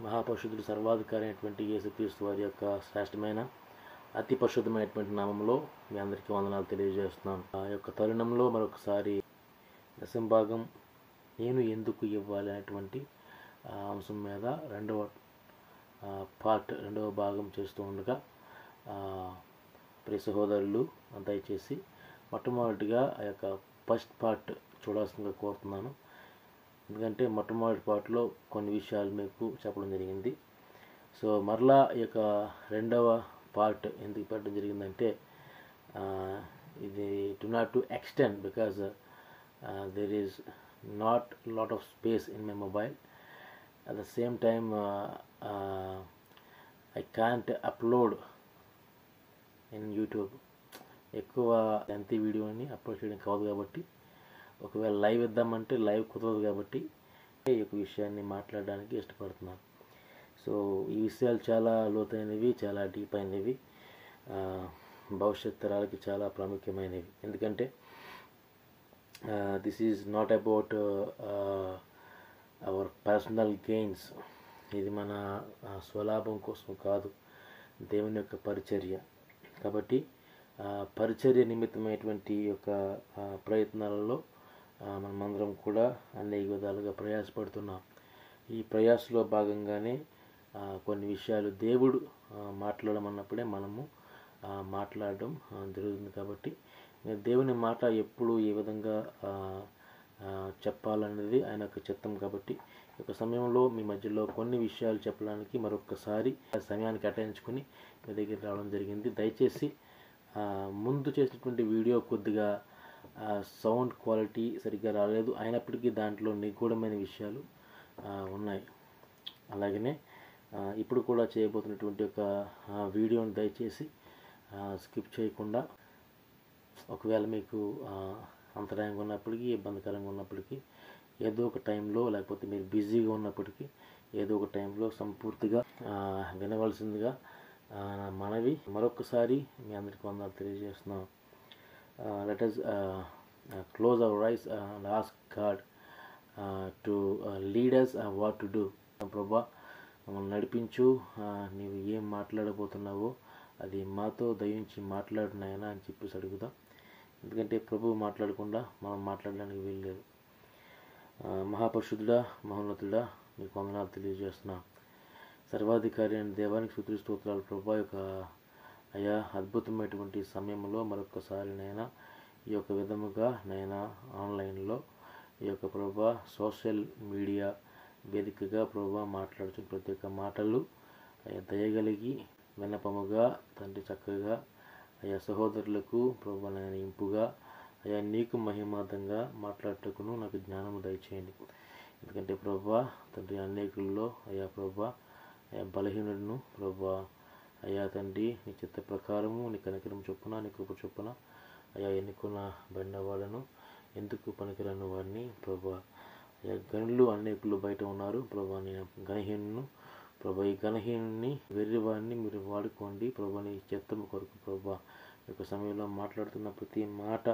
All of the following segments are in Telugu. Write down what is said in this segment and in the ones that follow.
మహాపరిశుద్ధుడు సర్వాధికారి అయినటువంటి యేసుక్రీస్తు వారి యొక్క శ్రేష్టమైన అతి పరిశుద్ధమైనటువంటి నామంలో మీ అందరికీ వందనాలు తెలియజేస్తున్నాను. ఆ యొక్క తరుణంలో మరొకసారి దశంభాగం నేను ఎందుకు ఇవ్వాలి అనేటువంటి అంశం మీద రెండవ భాగం చేస్తూ ఉండగా ప్రియ సహోదరులు దయచేసి మొట్టమొదటిగా ఆ యొక్క ఫస్ట్ పార్ట్ చూడాల్సిందిగా కోరుతున్నాను. ఎందుకంటే మొట్టమొదటి పార్ట్లో కొన్ని విషయాలు మీకు చెప్పడం జరిగింది. సో మరలా ఈ యొక్క రెండవ పార్ట్ ఎందుకు పెట్టడం జరిగిందంటే ఇది do not to extend because there is not lot of space in my mobile. At the same time I can't upload in YouTube. ఎక్కువ లెంతీ వీడియోని అప్లోడ్ చేయడం కాదు కాబట్టి, ఒకవేళ లైవ్ ఇద్దామంటే లైవ్ కుదరదు కాబట్టి ఈ యొక్క విషయాన్ని మాట్లాడడానికి ఇష్టపడుతున్నాను. సో ఈ విషయాలు చాలా లోతైనవి, చాలా డీప్ అయినవి, భవిష్యత్ తరాలకి చాలా ప్రాముఖ్యమైనవి. ఎందుకంటే this is not about our personal gains. ఇది మన స్వలాభం కోసం కాదు, దేవుని యొక్క పరిచర్య. కాబట్టి పరిచర్య నిమిత్తమైనటువంటి యొక్క ప్రయత్నాలలో మనమందరం కూడా అనేక విధాలుగా ప్రయాసపడుతున్నాం. ఈ ప్రయాసలో భాగంగానే కొన్ని విషయాలు దేవుడు మాట్లాడమన్నప్పుడే మనము మాట్లాడడం జరుగుతుంది. కాబట్టి దేవుని మాట ఎప్పుడు ఏ విధంగా చెప్పాలనేది ఆయన యొక్క చిత్తం. కాబట్టి ఈ యొక్క సమయంలో మీ మధ్యలో కొన్ని విషయాలు చెప్పడానికి మరొకసారి సమయాన్ని కేటాయించుకొని మీ దగ్గర రావడం జరిగింది. దయచేసి ముందు చేసినటువంటి వీడియో కొద్దిగా సౌండ్ క్వాలిటీ సరిగ్గా రాలేదు, అయినప్పటికీ దాంట్లో నిగూఢమైన విషయాలు ఉన్నాయి. అలాగనే ఇప్పుడు కూడా చేయబోతున్నటువంటి ఒక వీడియోని దయచేసి స్కిప్ చేయకుండా, ఒకవేళ మీకు అంతరాయంగా ఉన్నప్పటికీ, ఇబ్బందికరంగా ఉన్నప్పటికీ, ఏదో ఒక టైంలో, లేకపోతే మీరు బిజీగా ఉన్నప్పటికీ ఏదో ఒక టైంలో సంపూర్తిగా వినవలసిందిగా మనవి. మరొకసారి మీ అందరికీ వందనాలు తెలియజేస్తున్నాం. Let us close our eyes and ask God to lead us what to do. ప్రభా, మమ్మల్ని నడిపించు, నీవు ఏం మాట్లాడబోతున్నావో అది మాతో దయించి మాట్లాడు నాయనా అని చెప్పేసి అడుగుదాం. ఎందుకంటే ప్రభువు మాట్లాడకుండా మనం మాట్లాడడానికి వీల్లేదు. మహాపరిశుద్ధుడా, మహోన్నతుడా, నీకు వందనాలు తెలియజేస్తున్నా. సర్వాధికారి అయిన దేవానికి స్తుతి స్తోత్రాలు ప్రభా. యొక్క అయ్యా, అద్భుతమైనటువంటి సమయంలో మరొకసారి నైనా ఈ యొక్క విధముగా నైనా ఆన్లైన్లో ఈ యొక్క ప్రభా సోషల్ మీడియా వేదికగా ప్రభా మాట్లాడుతున్న ప్రతి ఒక్క మాటలు అయ్యా దయగలిగి వినపముగా తండ్రి చక్కగా అయ్యా సహోదరులకు ప్రభా నేను ఇంపుగా అయ్యా నీకు మహిమార్థంగా మాట్లాడటకును నాకు జ్ఞానము దయచేయండి. ఎందుకంటే ప్రభా తండ్రి అనేకుల్లో అయ్యా ప్రభా అయ్యా బలహీనుడును ప్రభా అయ్యా తండ్రి నీ చిత్త ప్రకారము నీ కనికరం చొప్పున నీ కృప చొప్పున అయ్యా ఎన్నుకున్న బడిన వాళ్ళను, ఎందుకు పనికిరాని వాడిని ప్రభా అయ్యా గనులు అనేకులు బయట ఉన్నారు ప్రభా. నేను గణహీనును ప్రభా, ఈ గణహీనుని వెర్రివాడిని మీరు వాడుకోండి ప్రభా నీ చిత్తము కొరకు ప్రభా. ఈ యొక్క సమయంలో మాట్లాడుతున్న ప్రతి మాట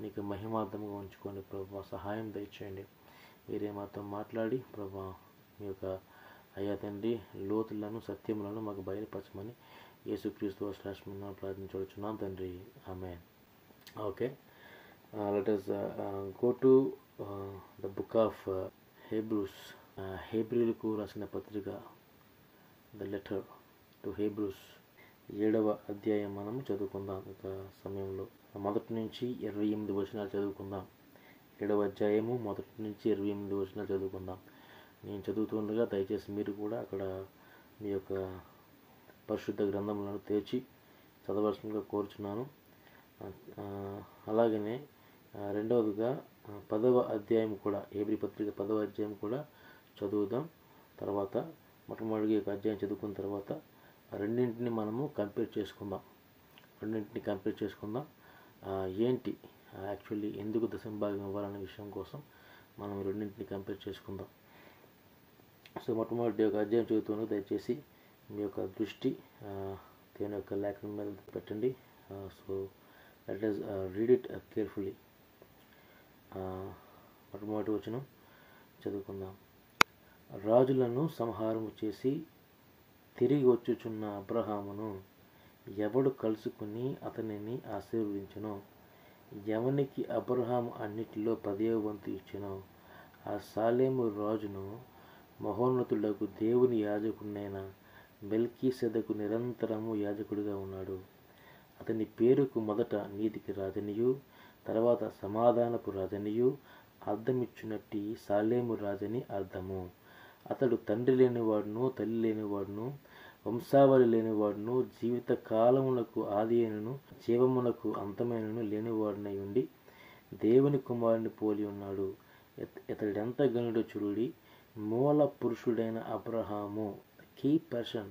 నీకు మహిమార్థముగా ఉంచుకోండి ప్రభా. సహాయం దయచేయండి. మీరే మాతో మాట్లాడి ప్రభా మీ యొక్క అయ్యా తండ్రి లోతులను సత్యములను మాకు బయలుపరచమని యేసుక్రీస్తు శ్రేష్టమైన ప్రార్థించవచ్చున్నాం తండ్రి. ఆమేన్. Okay, let us go to the book of Hebrews. హెబ్రీలకు రాసిన పత్రిక, ద లెటర్ టు హెబ్రూస్ 7వ అధ్యాయం మనము చదువుకుందాం. ఒక సమయంలో మొదటి నుంచి 28 వచనాలు చదువుకుందాం. 7వ అధ్యాయము మొదటి నుంచి 28 వచనాలు చదువుకుందాం. నేను చదువుతుండగా దయచేసి మీరు కూడా అక్కడ మీ యొక్క పరిశుద్ధ గ్రంథములను తెరిచి చదవలసిందిగా కోరుచున్నాను. అలాగనే రెండవదిగా 10వ అధ్యాయం కూడా, హెబ్రీ పత్రిక 10వ అధ్యాయం కూడా చదువుదాం. తర్వాత మొట్టమొదటి ఒక అధ్యాయం చదువుకున్న తర్వాత రెండింటిని మనము కంపేర్ చేసుకుందాం. ఏంటి యాక్చువల్లీ ఎందుకు దశంభాగం ఇవ్వాలనే విషయం కోసం మనం రెండింటిని కంపేర్ చేసుకుందాం. సో మొట్టమొదటి ఒక అధ్యాయం చదువుతున్నది దయచేసి మీ యొక్క దృష్టి దేవుని యొక్క లేఖనం మీద పెట్టండి. So let us read it carefully. మొట్టమొదటి వచనం చదువుకుందాం. రాజులను సంహారము చేసి తిరిగి వచ్చుచున్న అబ్రహామును ఎవడు కలుసుకుని అతనిని ఆశీర్వదించునో, ఎవనికి అబ్రహాము అన్నిటిలో 10వ వంతు ఇచ్చెనో, ఆ సాలేము రాజును మహోన్నతుడకు దేవుని యాజకుడైన మెల్కీసెదకు నిరంతరము యాజకుడిగా ఉన్నాడు. అతని పేరుకు మొదట నీతికి రాజనియు, తర్వాత సమాధానపు రాజనియు అర్థమిచ్చునట్టి సాలేము రాజని అర్థము. అతడు తండ్రి లేనివాడును, తల్లి లేనివాడును, వంశావళి లేనివాడును, జీవిత కాలమునకు ఆది అయినను జీవమునకు అంతమైనను లేనివాడునై ఉండి దేవుని కుమారుని పోలి ఉన్నాడు. ఇతడెంత గనుడో చూడుడి. మూల పురుషుడైన అబ్రహాము, కీ పర్సన్,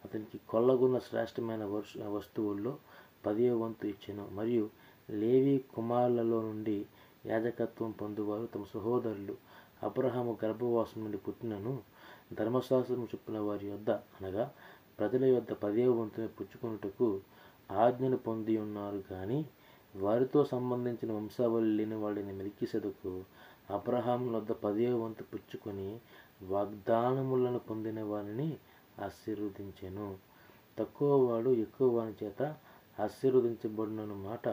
అతనికి కొల్లగొన్న శ్రేష్టమైన వస్తువుల్లో 10వ వంతు ఇచ్చెను. మరియు లేవి కుమారులలో నుండి యాజకత్వం పొందువారు తమ సహోదరులు అబ్రహాము గర్భవాసం నుండి పుట్టినను ధర్మశాస్త్రము చొప్పున వారి యొద్ద అనగా ప్రజల యొద్ద 10వ వంతుని పుచ్చుకొనుటకు ఆజ్ఞను పొంది ఉన్నారు. కానీ వారితో సంబంధించిన వంశావళి లేని వాడిని మెల్కీసెదకు అబ్రహాము వద్ద 10వ వంతు పుచ్చుకొని వాగ్దానములను పొందిన వారిని ఆశీర్వదించెను. తక్కువ వాడు ఎక్కువ వాని చేత ఆశీర్వదించబడిన మాట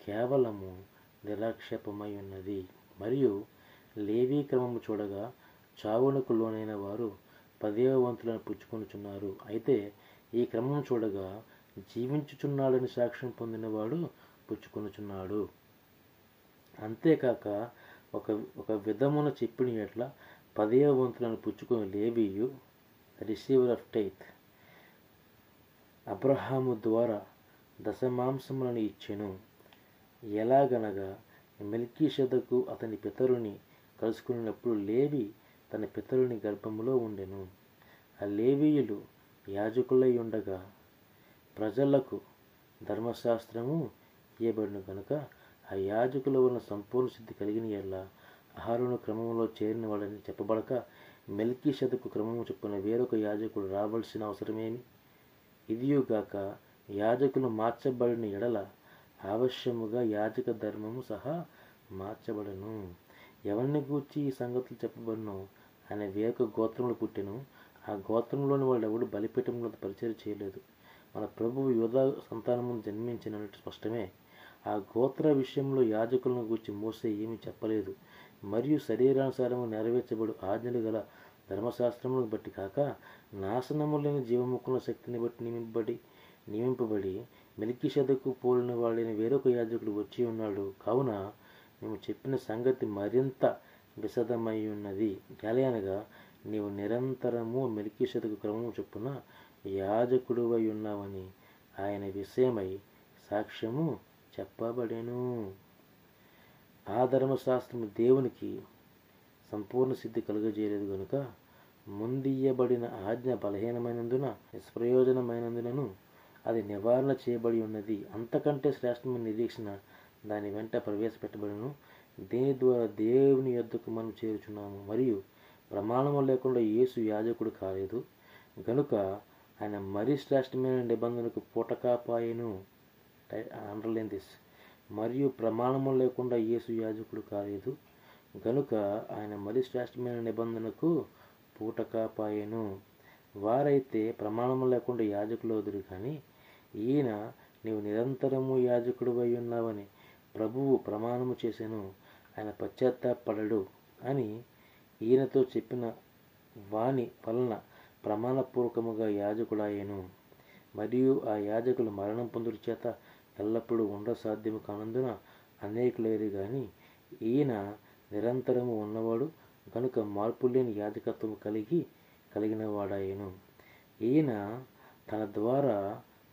కేవలము నిరాక్షేపమై ఉన్నది. మరియు లేవీ క్రమము చూడగా చావునకు లోనైన వారు 10వ వంతులను పుచ్చుకొనుచున్నారు. అయితే ఈ క్రమం చూడగా జీవించుచున్నాడని సాక్ష్యం పొందినవాడు పుచ్చుకొనుచున్నాడు. అంతేకాక ఒక విధమున చెప్పిన ఎట్లా 10వ వంతులను పుచ్చుకొని లేవీయు రిసీవర్ ఆఫ్ టెయిత్ అబ్రహాము ద్వారా దశమాంసములను ఇచ్చెను. ఎలాగనగా మెల్కీసెదకు అతని పితరుని కలుసుకున్నప్పుడు లేవి తన పితరుని గర్భములో ఉండెను. ఆ లేవీయులు యాజకులై ఉండగా ప్రజలకు ధర్మశాస్త్రము ఇయ్యబడిన కనుక ఆ యాజకుల వలన సంపూర్ణ సిద్ధి కలిగిన ఎడల అహరోను క్రమంలో చేరిన వాళ్ళని చెప్పబడక మెల్కీసెదకు క్రమము చొప్పున వేరొక యాజకుడు రావలసిన అవసరమేమి? ఇదియుగాక యాజకులు మార్చబడిన ఎడల అవశ్యముగా యాజక ధర్మము సహా మార్చబడను. ఎవరిని గూర్చి ఈ సంగతులు చెప్పబడినో ఆయన వేరొక గోత్రములు పుట్టెను. ఆ గోత్రంలోని వాళ్ళు ఎవడు బలిపీఠంలో పరిచయం చేయలేదు. మన ప్రభువు యూదా సంతానము జన్మించినట్టు స్పష్టమే. ఆ గోత్ర విషయంలో యాజకులను గూర్చి మోసే ఏమీ చెప్పలేదు. మరియు శరీరానుసారము నెరవేర్చబడు ఆజ్ఞలు గల ధర్మశాస్త్రములను బట్టి కాక నాశనము లేని జీవముక్కుల శక్తిని బట్టి నియమింపబడి మెల్కీసెదకు పోలిన వాడైన వేరొక యాజకుడు వచ్చి ఉన్నాడు. కావున మేము చెప్పిన సంగతి మరింత విశదమై ఉన్నది. ఎలాగనగా నీవు నిరంతరము మెల్కీసెదకు క్రమము చొప్పున యాజకుడువై ఉన్నావని ఆయన విషయమై సాక్ష్యము చెప్పబడెను. ఆ ధర్మశాస్త్రము దేవునికి సంపూర్ణ సిద్ధి కలుగజేయలేదు గనుక ముందియ్యబడిన ఆజ్ఞ బలహీనమైనందున నిష్ప్రయోజనమైనందునను అది నివారణ చేయబడి ఉన్నది. అంతకంటే శ్రేష్టమైన నిరీక్షణ దాని వెంట ప్రవేశపెట్టబడను. దీని ద్వారా దేవుని యొద్దకు మనం చేరుచున్నాము. మరియు ప్రమాణము లేకుండా యేసు యాజకుడు కాలేదు గనుక ఆయన మరీ శ్రేష్టమైన నిబంధనకు పూటకాపాయెను. Underline this. మరియు ప్రమాణము లేకుండా యేసు యాజకుడు కాలేదు గనుక ఆయన మరి శ్రేష్టమైన నిబంధనకు పూటకాపాయెను. వారైతే ప్రమాణము లేకుండా యాజకులు అవుదురు. కానీ ఈయన నీవు నిరంతరము యాజకుడు అయి ఉన్నావని ప్రభువు ప్రమాణము చేసెను. ఆయన పశ్చాత్తాపడడు అని ఈయనతో చెప్పిన వాని వలన ప్రమాణపూర్వకముగా యాజకుడాయెను. మరియు ఆ యాజకులు మరణం పొందుట చేత ఎల్లప్పుడూ సాధ్యము కానందున అనేకులేరు. కానీ ఈయన నిరంతరము ఉన్నవాడు కనుక మార్పులేని యాజకత్వము కలిగిన వాడాయెను. ఈయన తన ద్వారా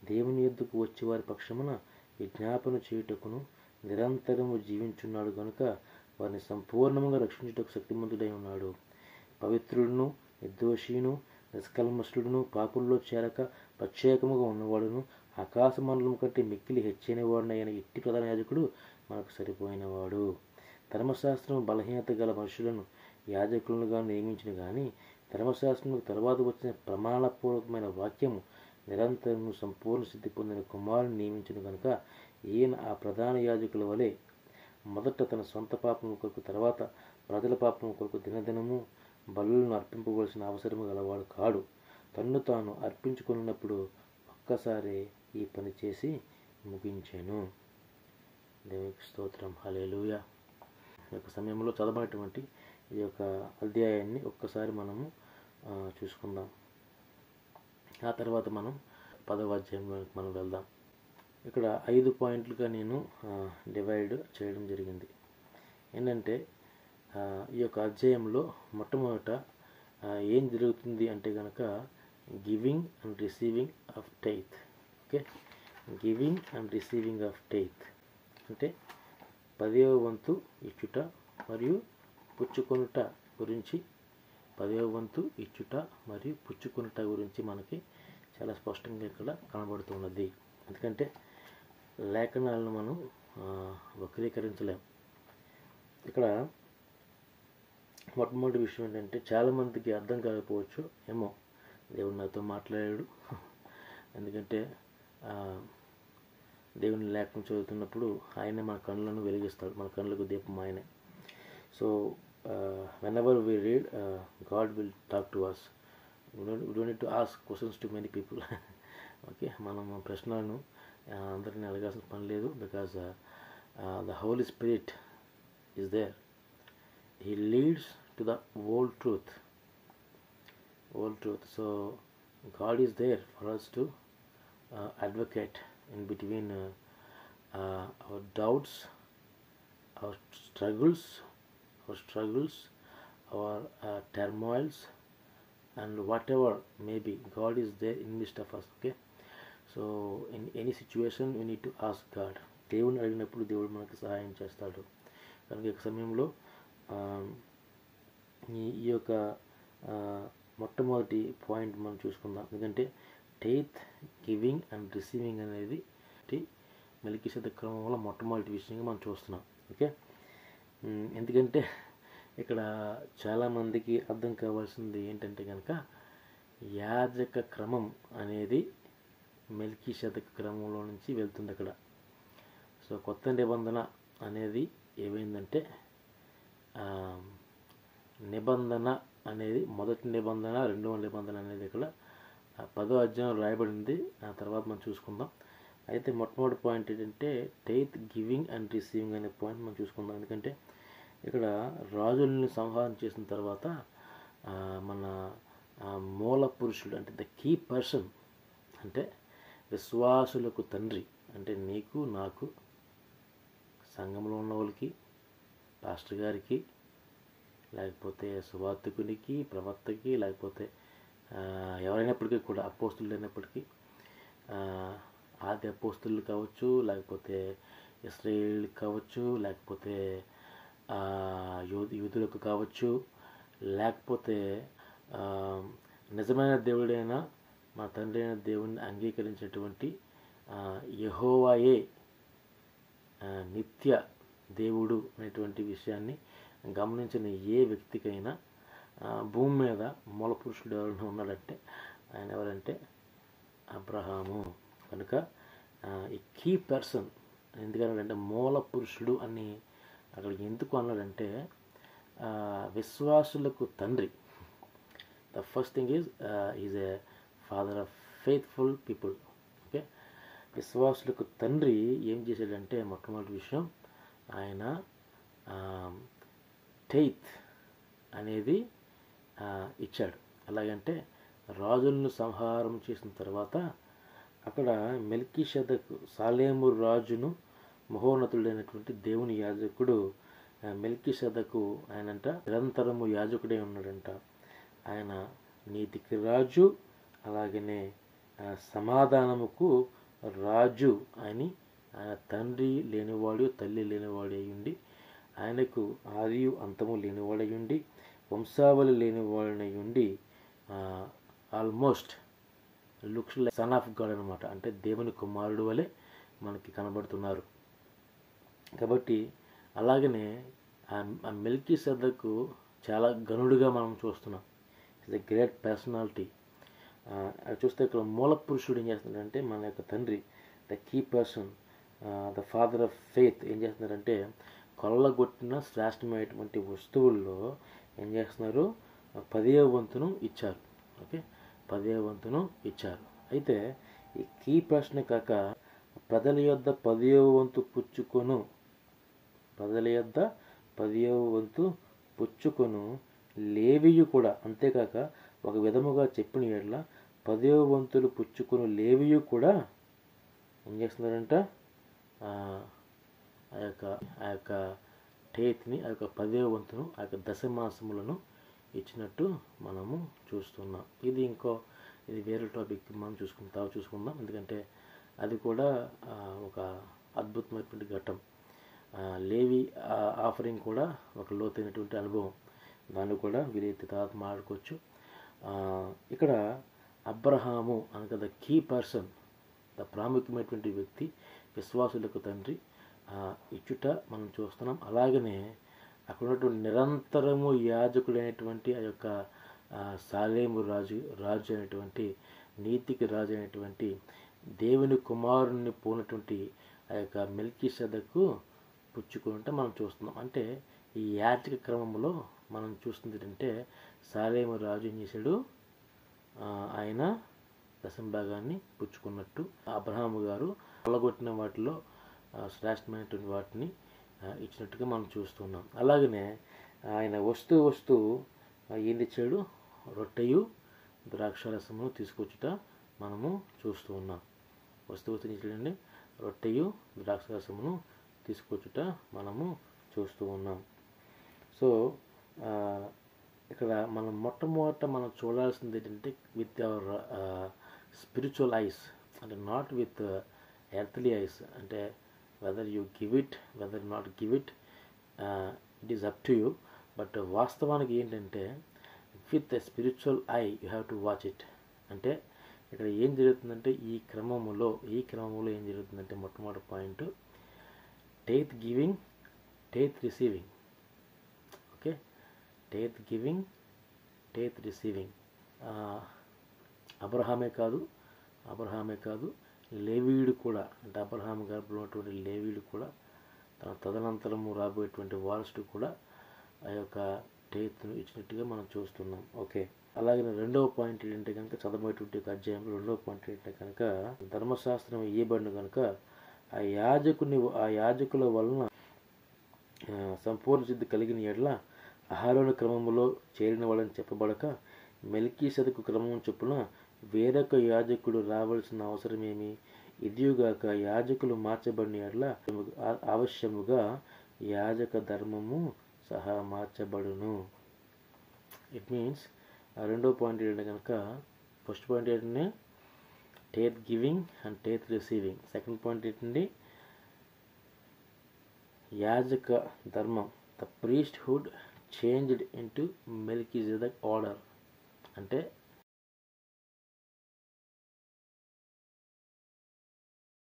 దేవుని యొద్దకు వచ్చి వారి పక్షమున విజ్ఞాపన చేయుటకును నిరంతరము జీవించున్నాడు కనుక వారిని సంపూర్ణముగా రక్షించుటకు శక్తిమంతుడై ఉన్నాడు. పవిత్రుడును నిర్దోషియును నిష్కల్మషుడును పాపుల్లో చేరక ప్రత్యేకముగా ఉన్నవాడును ఆకాశ మండలం కంటే మిక్కిలి హెచ్చైన వాడునైన ఇట్టి ప్రధాన యాజకుడు మనకు సరిపోయినవాడు. ధర్మశాస్త్రం బలహీనత గల మనుషులను యాజకులుగా నియమించిన కానీ ధర్మశాస్త్రముకు తర్వాత వచ్చిన ప్రమాణపూర్వకమైన వాక్యము నిరంతరం సంపూర్ణ సిద్ధి పొందిన కుమారుని నియమించిన కనుక ఈయన ఆ ప్రధాన యాజకుల వలె మొదట తన సొంత పాపము కొరకు తర్వాత ప్రజల పాపము కొరకు దినదినము బలులను అర్పింపవలసిన అవసరం గలవాడు కాడు. తన్ను తాను అర్పించుకున్నప్పుడు ఒక్కసారి ఈ పని చేసి ముగించాను. దేవునికి స్తోత్రం. హల్లెలూయా. ఈ యొక్క సమయంలో చదవబడినటువంటి ఈ యొక్క అధ్యాయాన్ని ఒక్కసారి మనము చూసుకుందాం. ఆ తర్వాత మనం 10వ అధ్యాయంలోకి మనం వెళ్దాం. ఇక్కడ 5 పాయింట్లుగా నేను డివైడ్ చేయడం జరిగింది. ఏంటంటే ఈ యొక్క అధ్యాయంలో మొట్టమొదట ఏం జరుగుతుంది అంటే కనుక giving and receiving of tithe. Okay, giving and receiving of tithe అంటే 10వ వంతు ఇచ్చుట మరియు పుచ్చుకొనుట గురించి, 10వ వంతు ఇచ్చుట మరియు పుచ్చుకొనుట గురించి మనకి చాలా స్పష్టంగా ఇక్కడ కనబడుతున్నది. ఎందుకంటే లేఖనాలను మనం వక్రీకరించలేం. ఇక్కడ మొట్టమొదటి విషయం ఏంటంటే చాలామందికి అర్థం కాకపోవచ్చు, ఏమో దేవుడు నాతో మాట్లాడాడు. ఎందుకంటే దేవుని లేఖనం చదువుతున్నప్పుడు ఆయనే మన కళ్ళను వెలిగిస్తాడు, మన కళ్ళకు దీపం ఆయనే. So whenever we read, God will talk to us. We don't need to ask questions to many people. Okay, మనం ప్రశ్నలను అందరినీ అడగాల్సిన పని లేదు. Because the Holy Spirit is there. He leads to the whole truth. So God is there for us to advocate in between our doubts, our struggles, our turmoils, and whatever may be, God is there in midst of us. Okay, so in any situation we need to ask God. దేవుని అడిగినప్పుడు దేవుడు మనకు సహాయం చేస్తాడు. కనుక ఈ సమయంలో ఈ యొక్క మొట్టమొదటి పాయింట్ మనం చూసుకుందాం. ఎందుకంటే టైత్, గివింగ్ అండ్ రిసీవింగ్ అనేది మెల్కీసెదెకు క్రమంలో మొట్టమొదటి విషయంగా మనం చూస్తున్నాం. ఓకే, ఎందుకంటే ఇక్కడ చాలామందికి అర్థం కావాల్సింది ఏంటంటే కనుక యాజక క్రమం అనేది మెల్కీసెదెకు క్రమంలో నుంచి వెళ్తుంది అక్కడ. సో కొత్త నిబంధన అనేది ఏమైందంటే నిబంధన అనేది మొదటి నిబంధన, రెండవ నిబంధన అనేది ఇక్కడ 10వ అధ్యాయం రాయబడింది. ఆ తర్వాత మనం చూసుకుందాం. అయితే మొట్టమొదటి పాయింట్ ఏంటంటే టైత్, గివింగ్ అండ్ రిసీవింగ్ అనే పాయింట్ మనం చూసుకుందాం. ఎందుకంటే ఇక్కడ రాజుల్ని సంహారం చేసిన తర్వాత మన మూల పురుషుడు అంటే ద కీ పర్సన్ అంటే విశ్వాసులకు తండ్రి అంటే నీకు, నాకు, సంఘంలో ఉన్న వాళ్ళకి, పాస్టర్ గారికి, లేకపోతే సువార్తికునికి, ప్రవక్తకి, లేకపోతే ఎవరైనప్పటికీ కూడా అపోస్తులు అయినప్పటికీ, ఆది అపోస్తులు కావచ్చు, లేకపోతే ఇశ్రాయేల్ కావచ్చు, లేకపోతే యూదులకు కావచ్చు, లేకపోతే నిజమైన దేవుడైన మా తండ్రి అయిన దేవుడిని అంగీకరించేటువంటి యెహోవాయే నిత్య దేవుడు అనేటువంటి విషయాన్ని గమనించిన ఏ వ్యక్తికైనా భూమి మీద మూల పురుషుడు ఎవరైనా ఉన్నాడంటే ఆయన ఎవరంటే అబ్రహాము. కనుక ఈ కీ పర్సన్ ఎందుకన్నాడంటే మూల పురుషుడు అని అక్కడ ఎందుకు అన్నాడంటే విశ్వాసులకు తండ్రి. The first thing is a father of faithful people. Okay, విశ్వాసులకు తండ్రి ఏం చేశాడంటే మొట్టమొదటి విషయం ఆయన టైత్ అనేది ఇచ్చాడు. ఎలాగంటే రాజులను సంహారం చేసిన తర్వాత అక్కడ మెల్కీసెదెకు సాలేము రాజును మహోన్నతుడైనటువంటి దేవుని యాజకుడు మెల్కీసెదెకు ఆయనంట నిరంతరము యాజకుడే ఉన్నాడంట. ఆయన నీతికి రాజు, అలాగనే సమాధానముకు రాజు అని ఆయన తండ్రి లేనివాడు, తల్లి లేనివాడు అయ్యుండి, ఆయనకు ఆది అంతము లేనివాడయ్యుండి, వంశావళి లేనివాడనయ్యుండి, almost looks like son of God అనమాట. అంటే దేవుని కుమారుడు వలె మనకి కనబడుతున్నారు. కాబట్టి అలాగనే ఆ మెల్కీసెదెకు చాలా గనుడుగా మనం చూస్తున్నాం. It's a great personality. చూస్తే ఇక్కడ మూల పురుషుడు ఏం చేస్తున్నాడంటే మన యొక్క తండ్రి, the key person, the father of faith ఏం చేస్తున్నారంటే కొల్లగొట్టిన శ్రేష్టమైనటువంటి వస్తువుల్లో ఏం చేస్తున్నారు, 10వ వంతును ఇచ్చారు. ఓకే, 10వ వంతును ఇచ్చారు. అయితే ఈ కీ ప్రశ్న కాక ప్రజల యొద్ద 10వ వంతు పుచ్చుకొను, ప్రజల యొద్ద 10వ వంతు పుచ్చుకొను లేవియు కూడా, అంతేకాక ఒక విధముగా చెప్పిన ఎడల 10వ వంతులు పుచ్చుకొను లేవియు కూడా ఏం చేస్తున్నారంట, ఆ యొక్క టేత్ని, ఆ యొక్క 10వ వంతును, ఆ యొక్క దశమాసములను ఇచ్చినట్టు మనము చూస్తున్నాం. ఇది వేరే టాపిక్ మనం చూసుకుందాం. ఎందుకంటే అది కూడా ఒక అద్భుతమైనటువంటి ఘట్టం. లేవి ఆఫరింగ్ కూడా ఒక లోతైనటువంటి అనుభవం. దాన్ని కూడా వీలైతే తర్వాత మాట్లాడుకోవచ్చు. ఇక్కడ అబ్రహాము అనగా ద కీ పర్సన్, ద ప్రాముఖ్యమైనటువంటి వ్యక్తి, విశ్వాసులకు తండ్రి ఇచ్చుట మనం చూస్తున్నాం. అలాగనే అక్కడ ఉన్నటువంటి నిరంతరము యాజకుడైనటువంటి ఆ యొక్క సాలేము రాజు అయినటువంటి, నీతికి రాజు అయినటువంటి, దేవుని కుమారుని పోనటువంటి ఆ యొక్క మెల్కీసెదెకు పుచ్చుకుంటే మనం చూస్తున్నాం. అంటే ఈ యాజక క్రమంలో మనం చూస్తుంది ఏంటంటే, సాలేము రాజు ఏం చేశాడు, ఆయన దశంభాగాన్ని పుచ్చుకున్నట్టు, అబ్రహాము గారు కొల్లగొట్టిన వాటిలో శ్రేష్టమైనటువంటి వాటిని ఇచ్చినట్టుగా మనం చూస్తున్నాం. అలాగనే ఆయన వస్తూ ఏం తెచ్చాడు, రొట్టెయు ద్రాక్షారసమును తీసుకొచ్చుట మనము చూస్తూ ఉన్నాం. వస్తు ఇచ్చాడండి, రొట్టెయు ద్రాక్షారసమును తీసుకొచ్చుట మనము చూస్తూ ఉన్నాం. సో ఇక్కడ మనం మొట్టమొదట మనం చూడాల్సింది ఏంటంటే, విత్ అవర్ స్పిరిచువల్ ఐస్, అంటే నాట్ విత్ ఎర్త్లీ ఐస్. అంటే whether you give it, whether not give it, it is up to you. But వాస్తవానికి ఏంటంటే, with a spiritual eye you have to watch it. అంటే ఇక్కడ ఏం జరుగుతుందంటే, ఈ క్రమంలో ఏం జరుగుతుందంటే, మొట్టమొదటి point tithe giving, tithe receiving. Okay, tithe giving, tithe receiving. అబ్రహామే కాదు లేవీయుడు కూడా, అంటే అబ్రహాం గారిలో ఉన్నటువంటి లేవీయుడు కూడా, తన తదనంతరము రాబోయేటువంటి వారసుడు కూడా ఆ యొక్క టేత్ను ఇచ్చినట్టుగా మనం చూస్తున్నాం. ఓకే, అలాగే రెండవ పాయింట్ ఏంటంటే కనుక, చదవబోయేటువంటి అధ్యాయంలో రెండవ పాయింట్ ఏంటంటే కనుక, ధర్మశాస్త్రం ఇవ్వబడిన కనుక ఆ యాజకుల వలన సంపూర్ణ సిద్ధి కలిగిన ఎడల అహరోను క్రమములో చేరిన వాళ్ళని చెప్పబడక, మెల్కీసెదెకు క్రమం చొప్పున వేరొక యాజకుడు రావాల్సిన అవసరమేమి? ఇదియుగాక యాజకులు మార్చబడిన ఎడల అవశ్యముగా యాజక ధర్మము సహా మార్చబడును. ఇట్ మీన్స్ రెండో పాయింట్ ఏంటంటే కనుక, ఫస్ట్ పాయింట్ ఏంటంటే tithe giving and tithe receiving. Second point ఏంటండి, యాజక ధర్మం, the priesthood changed into Melchizedek order. అంటే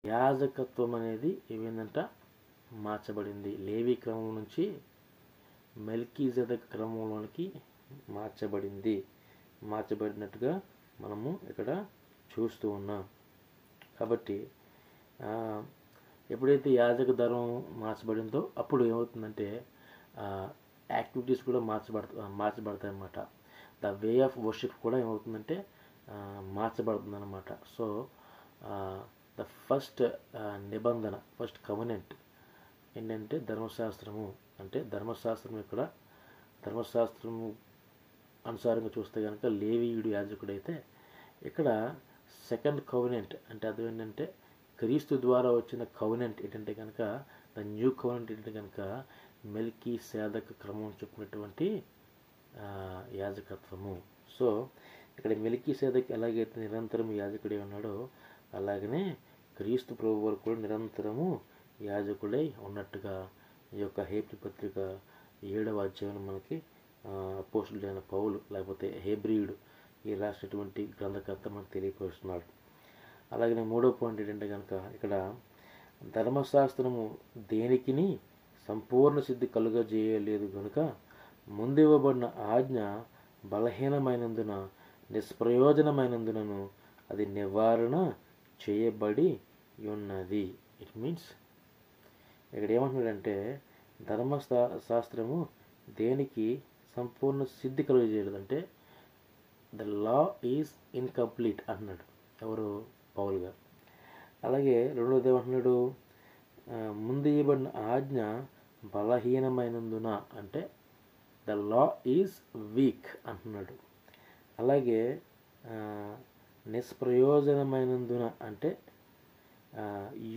యాజకత్వం అనేది ఏమైందంట, మార్చబడింది. లేవి క్రమం నుంచి మెల్కీసెదెక్ క్రమంలోనికి మార్చబడినట్టుగా మనము ఇక్కడ చూస్తూ ఉన్నాం. కాబట్టి ఎప్పుడైతే యాజక ధర్మం మార్చబడిందో అప్పుడు ఏమవుతుందంటే, యాక్టివిటీస్ కూడా మార్చబడతాయి అన్నమాట. ద వే ఆఫ్ వర్షిప్ కూడా ఏమవుతుందంటే మార్చబడుతుంది అన్నమాట. సో ద ఫస్ట్ నిబంధన, ఫస్ట్ కవెనెంట్ ఏంటంటే ధర్మశాస్త్రము. అంటే ధర్మశాస్త్రము అనుసారంగా చూస్తే కనుక లేవీయుడు యాజకుడైతే, ఇక్కడ సెకండ్ కవెనెంట్ అంటే అది ఏంటంటే క్రీస్తు ద్వారా వచ్చిన కవెనెంట్ ఏంటంటే కనుక, ద న్యూ కవెనెంట్ ఏంటంటే కనుక మెల్కీసెదెక్ క్రమం చెప్పినటువంటి యాజకత్వము. సో ఇక్కడ మెల్కీసెదెక్ ఎలాగైతే నిరంతరం యాజకుడై ఉన్నాడో, అలాగనే క్రీస్తు ప్రభు వరకు కూడా నిరంతరము యాజకుడై ఉన్నట్టుగా ఈ యొక్క హెబ్రీ పత్రిక 7వ అధ్యాయం మనకి అపోస్తలుడైన పౌలు, లేకపోతే హెబ్రీయుడు, ఈ రాసినటువంటి గ్రంథకర్త మనకు తెలియపరుస్తున్నాడు. అలాగనే మూడో పాయింట్ ఏంటంటే కనుక, ఇక్కడ ధర్మశాస్త్రము దేనికిని సంపూర్ణ సిద్ధి కలుగజేయలేదు కనుక ముందివ్వబడిన ఆజ్ఞ బలహీనమైనందున, నిష్ప్రయోజనమైనందునను అది నివారణ చేయబడి ఉన్నది. ఇట్ మీన్స్ ఇక్కడ ఏమంటున్నాడంటే, ధర్మశాస్త్రము దేనికి సంపూర్ణ సిద్ధి కలుగజేయలేదు. అంటే ద లా ఈజ్ ఇన్కంప్లీట్ అంటున్నాడు ఎవరు, పౌలు గారు. అలాగే రెండోది ఏమంటున్నాడు, ముందు ఇవ్వబడిన ఆజ్ఞ బలహీనమైనందున, అంటే ద లా ఈజ్ వీక్ అంటున్నాడు. అలాగే నిష్ప్రయోజనమైనందున, అంటే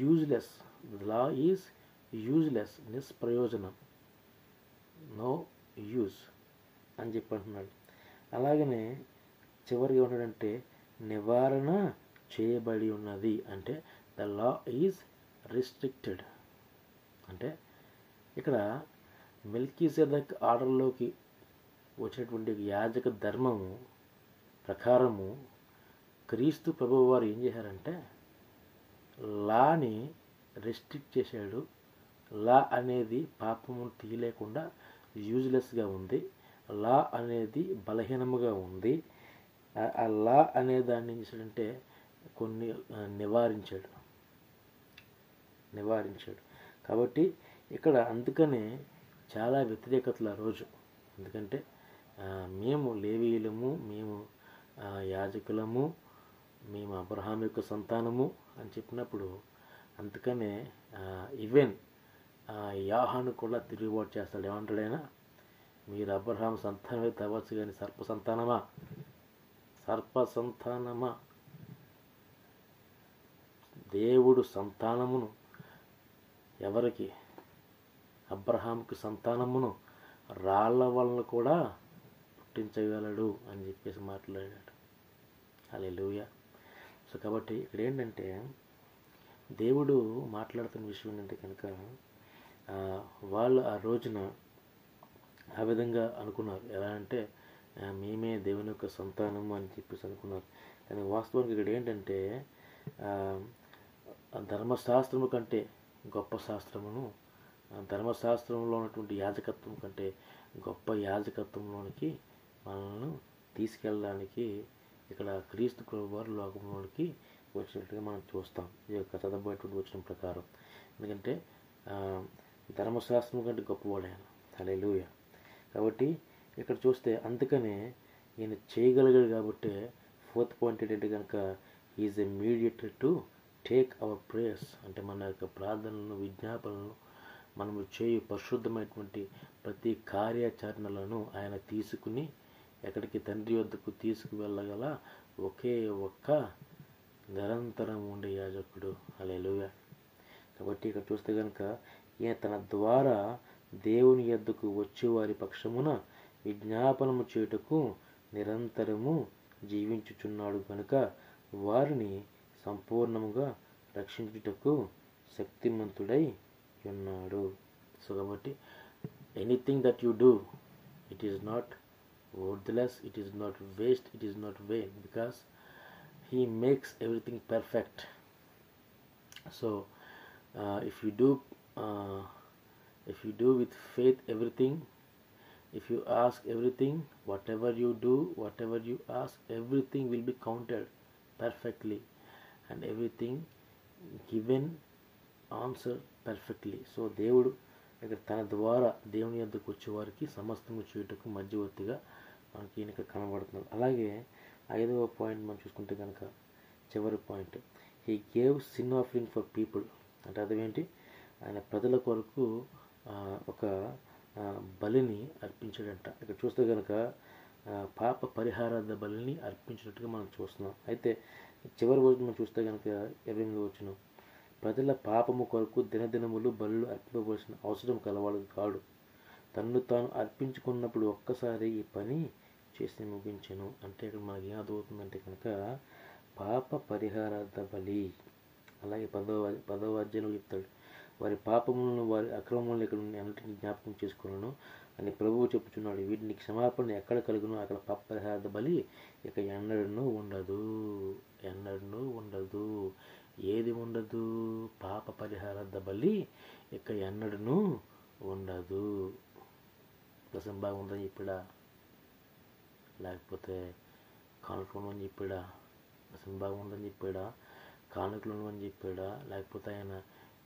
useless, the law is useless, నిష్ప్రయోజనం, నో యూజ్ అని చెప్పి అంటున్నాడు. అలాగనే చివరికి ఏమంటాడంటే నివారణ చేయబడి ఉన్నది, అంటే ద లా ఈజ్ రిస్ట్రిక్టెడ్. అంటే ఇక్కడ మెల్కీసెదెక్ ఆర్డర్లోకి వచ్చినటువంటి యాజక ధర్మము ప్రకారము క్రీస్తు ప్రభువు వారు ఏం చేశారంటే లాని రెస్ట్రిక్ట్ చేశాడు. లా అనేది పాపము తీయలేకుండా యూజ్లెస్గా ఉంది. లా అనేది బలహీనముగా ఉంది. ఆ లా అనే దాన్ని ఏం చేశాడంటే కొన్ని నివారించాడు. కాబట్టి ఇక్కడ అందుకనే చాలా వ్యతిరేకతలు ఆ రోజు. ఎందుకంటే మేము లేవీయులము, మేము యాజకులము, మేము అబ్రహాం యొక్క సంతానము అని చెప్పినప్పుడు, అందుకనే ఈవెన్ యాహాను కూడా తిరుగుబాటు చేస్తాడు. ఏమంటాడైనా, మీరు అబ్రహాం సంతానమే తవ్వచ్చు కానీ సర్ప సంతానమా, దేవుడు సంతానమును ఎవరికి, అబ్రహాంకి సంతానమును రాళ్ల వలన కూడా పుట్టించగలడు అని చెప్పేసి మాట్లాడాడు. హల్లెలూయా. సో కాబట్టి ఇక్కడ ఏంటంటే దేవుడు మాట్లాడుతున్న విషయం ఏంటంటే కనుక వాళ్ళు ఆ రోజున ఆ విధంగా అనుకున్నారు. ఎలా అంటే మేమే దేవుని యొక్క సంతానము అని చెప్పేసి అనుకున్నారు. కానీ వాస్తవానికి ఇక్కడ ఏంటంటే ధర్మశాస్త్రము కంటే గొప్ప శాస్త్రమును, ధర్మశాస్త్రంలో ఉన్నటువంటి యాజకత్వం కంటే గొప్ప యాజకత్వంలోనికి మనల్ని తీసుకెళ్ళడానికి ఇక్కడ క్రీస్తు ప్రభువారు లోకంలోనికి వచ్చినట్టుగా మనం చూస్తాం ఈ యొక్క చదవబోయేటువంటి వచ్చిన ప్రకారం. ఎందుకంటే ధర్మశాస్త్రం కంటే గొప్పవాడు ఆయన. హల్లెలూయా. కాబట్టి ఇక్కడ చూస్తే అందుకనే ఈయన చేయగలిగాడు. కాబట్టి ఫోర్త్ పాయింట్ ఏంటంటే కనుక is a mediator to take our prayers. అంటే మన యొక్క ప్రార్థనలను, విజ్ఞాపనలను, మనము చేయు పరిశుద్ధమైనటువంటి ప్రతి కార్యాచరణలను ఆయన తీసుకుని ఎక్కడికి తండ్రి వద్దకు తీసుకువెళ్ళగల ఒకే ఒక్క నిరంతరం ఉండే యాజకుడు. హల్లెలూయా. కాబట్టి ఇక్కడ చూస్తే కనుక ఈయన తన ద్వారా దేవుని యొద్దకు వచ్చేవారి పక్షమున విజ్ఞాపనము చేయుటకు నిరంతరము జీవించుచున్నాడు కనుక వారిని సంపూర్ణముగా రక్షించుటకు శక్తిమంతుడై ఉన్నాడు. సో కాబట్టి anything that you do, it is not worthless, it is not waste, it is not vain, because he makes everything perfect. So if you do with faith everything, if you ask everything, whatever you do, whatever you ask, everything will be counted perfectly and everything given answer perfectly. So దేవుడు ఇక్కడ తన ద్వారా దేవుని యొద్దకు వచ్చేవారికి సమస్తము చేయుటకు మధ్యవర్తిగా మనకి ఈయన కనబడుతున్నారు. అలాగే 5వ పాయింట్ మనం చూసుకుంటే కనుక చివరి point, he gave sin offering for people. అంటే అదేంటి, ఆయన ప్రజల కొరకు ఒక బలిని అర్పించాడంట. ఇక్కడ చూస్తే కనుక పాప పరిహారార్థ బలిని అర్పించినట్టుగా మనం చూస్తున్నాం. అయితే చివరి రోజు మనం చూస్తే కనుక 28వ వచనం, ప్రజల పాపము కొరకు దినదినములు బలులు అర్పింపవలసిన అవసరం కలవాడు కాడు, తన్ను తాను అర్పించుకున్నప్పుడు ఒక్కసారి ఈ పని చేసి ముగించెను. అంటే ఇక్కడ మనకి ఏం అర్థమవుతుందంటే కనుక పాప పరిహారార్థ బలి. అలాగే 10వ అధ్యాయంలో చెప్తాడు, వారి పాపములను వారి అక్రమములను ఇక్కడ అన్నింటినీ జ్ఞాపకం చేసుకున్నాను అని ప్రభువు చెప్పుచున్నాడు. వీటిని క్షమాపణ ఎక్కడ కలుగునో అక్కడ పాప పరిహారార్థ బలి ఇక ఎన్నడూ ఉండదు. ఏది ఉండదు? పాప పరిహారార్థ బలి ఇక ఎన్నడూ ఉండదు. దశంభాగం ఉందని చెప్పాడా, లేకపోతే కానుకలు అని చెప్పాడా? దశంభాగం ఉందని చెప్పాడా, కానుకలు అని చెప్పాడా, లేకపోతే ఆయన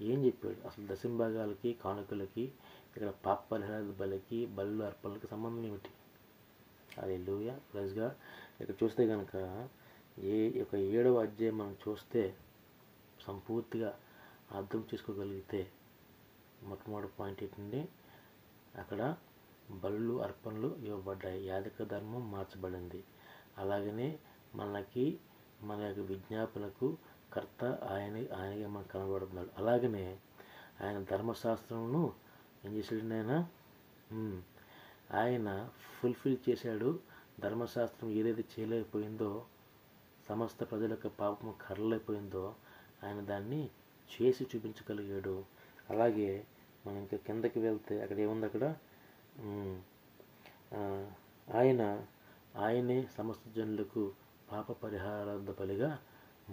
ఏం చెప్పాడు? అసలు దశంభాగాలకి, కానుకలకి, ఇక్కడ పాప పరిహారార్థ బలికి, బలుల అర్పణలకి సంబంధం ఏమిటి? హల్లెలూయా, ప్రైజ్ గాడ్. ఇక్కడ చూస్తే కనుక యొక్క 7వ అధ్యాయం మనం చూస్తే సంపూర్తిగా అర్థం చేసుకోగలిగితే మొట్టమొదటి పాయింట్ ఏంటంటే అక్కడ బలులు అర్పణలు ఇవ్వబడ్డాయి, యాజక ధర్మం మార్చబడింది. అలాగనే మన యొక్క విజ్ఞాపనకు కర్త ఆయనగా మనకు కనబడుతున్నాడు. అలాగనే ఆయన ధర్మశాస్త్రంను ఏం చేశాడు, ఆయన ఫుల్ఫిల్ చేశాడు. ధర్మశాస్త్రం ఏదైతే చేయలేకపోయిందో, సమస్త ప్రజల యొక్క పాపము కర్రలేకపోయిందో ఆయన దాన్ని చేసి చూపించగలిగాడు. అలాగే మనం ఇంకా కిందకి వెళ్తే అక్కడ ఏముంది, అక్కడ ఆయనే సమస్త జనులకు పాప పరిహారార్థ బలిగా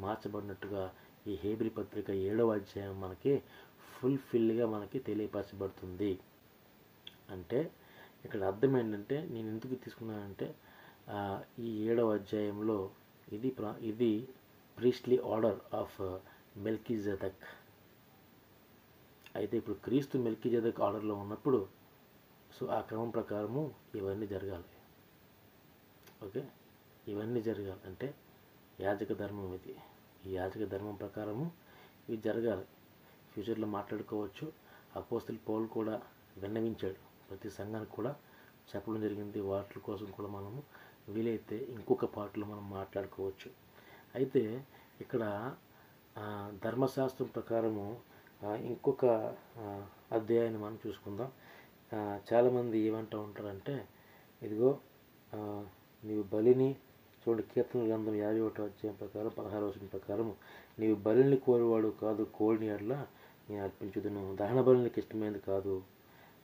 మార్చబడినట్టుగా ఈ హేబ్రీ పత్రిక 7వ అధ్యాయం మనకి ఫుల్ఫిల్గా మనకి తెలియపరచబడుతుంది. అంటే ఇక్కడ అర్థం ఏంటంటే, నేను ఎందుకు తీసుకున్నానంటే ఈ 7వ అధ్యాయంలో ఇది ప్రీస్ట్లీ ఆర్డర్ ఆఫ్ మెల్కీజెదెక్. అయితే ఇప్పుడు క్రీస్తు మెల్కీజెదెక్ ఆర్డర్లో ఉన్నప్పుడు సో ఆ క్రమం ప్రకారము ఇవన్నీ జరగాలి. ఓకే, ఇవన్నీ జరగాలి అంటే యాజక ధర్మం ఇది. ఈ యాజక ధర్మం ప్రకారము ఇవి జరగాలి. ఫ్యూచర్లో మాట్లాడుకోవచ్చు. అపోస్తలుడు పౌలు కూడా విన్నవించాడు, ప్రతి సంఘానికి కూడా చెప్పడం జరిగింది. వాటి కోసం కూడా మనము వీలైతే ఇంకొక పాటలో మనం మాట్లాడుకోవచ్చు. అయితే ఇక్కడ ధర్మశాస్త్రం ప్రకారము ఇంకొక అధ్యాయాన్ని మనం చూసుకుందాం. చాలామంది ఏమంటూ ఉంటారంటే, ఇదిగో నీవు బలిని చూడండి, కీర్తన గ్రంథం 51వ అధ్యాయం ప్రకారం 16వ వచనం ప్రకారం, నీవు బలిని కోరువాడు కాదు, కోడిని ఎడల నేను అర్పించుదును, దహన బలి నీకు ఇష్టమైనది కాదు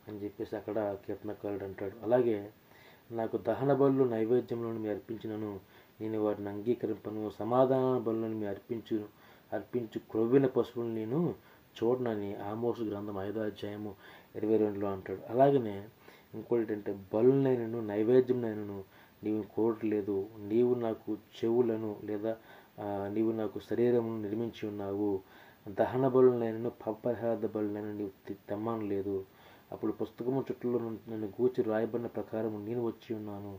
అని చెప్పేసి అక్కడ కీర్తనకారుడు అంటాడు. అలాగే నాకు దహన బలులు నైవేద్యంలో మీ అర్పించినను, నేను వాటిని అంగీకరింపను, సమాధాన బలులను మీ అర్పించు క్రొవ్విన పశువులను నేను చూడనని ఆమోసు గ్రంథం 5వ అధ్యాయము 22లో అంటాడు. అలాగనే ఇంకోటి ఏంటంటే, బలునైనను నైవేద్యంనైనను నీవు కోరట్లేదు, నీవు నాకు చెవులను లేదా నీవు నాకు శరీరమును నిర్మించి ఉన్నావు, దహన బలులైనను పాపపరిహారార్థ బలులైన నీవు తెమ్మనలేదు. అప్పుడు పుస్తకము చుట్టూలో నన్ను గూర్చి రాయబడిన ప్రకారం నేను వచ్చి ఉన్నాను,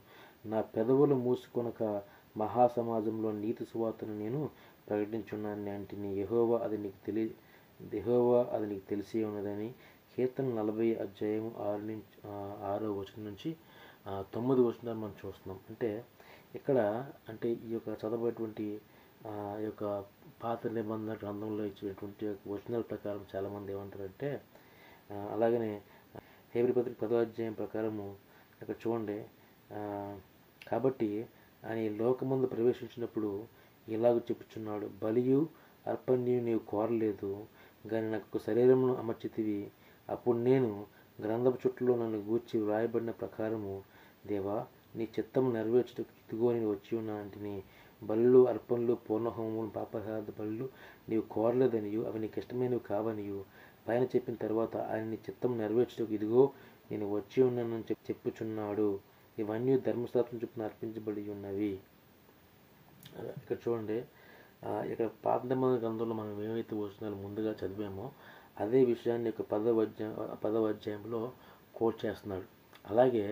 నా పెదవులు మూసుకొనక మహాసమాజంలో నీతి సువార్తను నేను ప్రకటించున్నాను అంటిని. యెహోవా అది నీకు తెలిసి ఉన్నదని కీర్తన 40 అధ్యాయం 6వ వచనం నుంచి 9 వచనాలు మనం చూస్తున్నాం. అంటే ఇక్కడ అంటే ఈ యొక్క చదవబడేటువంటి ఈ యొక్క పాత నిబంధన గ్రంథంలో ఇచ్చినటువంటి వచనాల ప్రకారం చాలామంది ఏమంటారంటే, అలాగనే హేబ్రీ పత్రిక 10వ అధ్యాయం ప్రకారము ఇక్కడ చూడండి, కాబట్టి ఆయన ఈ లోకమందు ప్రవేశించినప్పుడు ఇలాగ చెప్పుచున్నాడు, బలియు అర్పణ్యు నీవు కోరలేదు, కానీ నాకు శరీరమును అమర్చితివి. అప్పుడు నేను గ్రంథపు చుట్టూలో నన్ను గూర్చి వ్రాయబడిన ప్రకారము, దేవా నీ చిత్తము నెరవేర్చుటకు ఇదిగో నేను వచ్చి ఉన్నానంటిని. బలులు అర్పణలు పూర్ణహోమములు పాపహారార్థ బలులు నీవు కోరలేదనియు అవి నీకు ఇష్టమైనవి కావనియు పైన చెప్పిన తర్వాత ఆయన నీ చిత్తము నెరవేర్చుటకు ఇదిగో నేను వచ్చి ఉన్నానని చెప్పుచున్నాడు. ఇవన్నీ ధర్మశాస్త్రం చొప్పున అర్పించబడి ఉన్నవి. ఇక్కడ చూడండి, ఇక్కడ పాత నిబంధన గ్రంథంలో మనం ఏవైతే వచనాలు ముందుగా చదివామో అదే విషయాన్ని యొక్క 10వ అధ్యాయంలో కోట్ చేస్తున్నాడు. అలాగే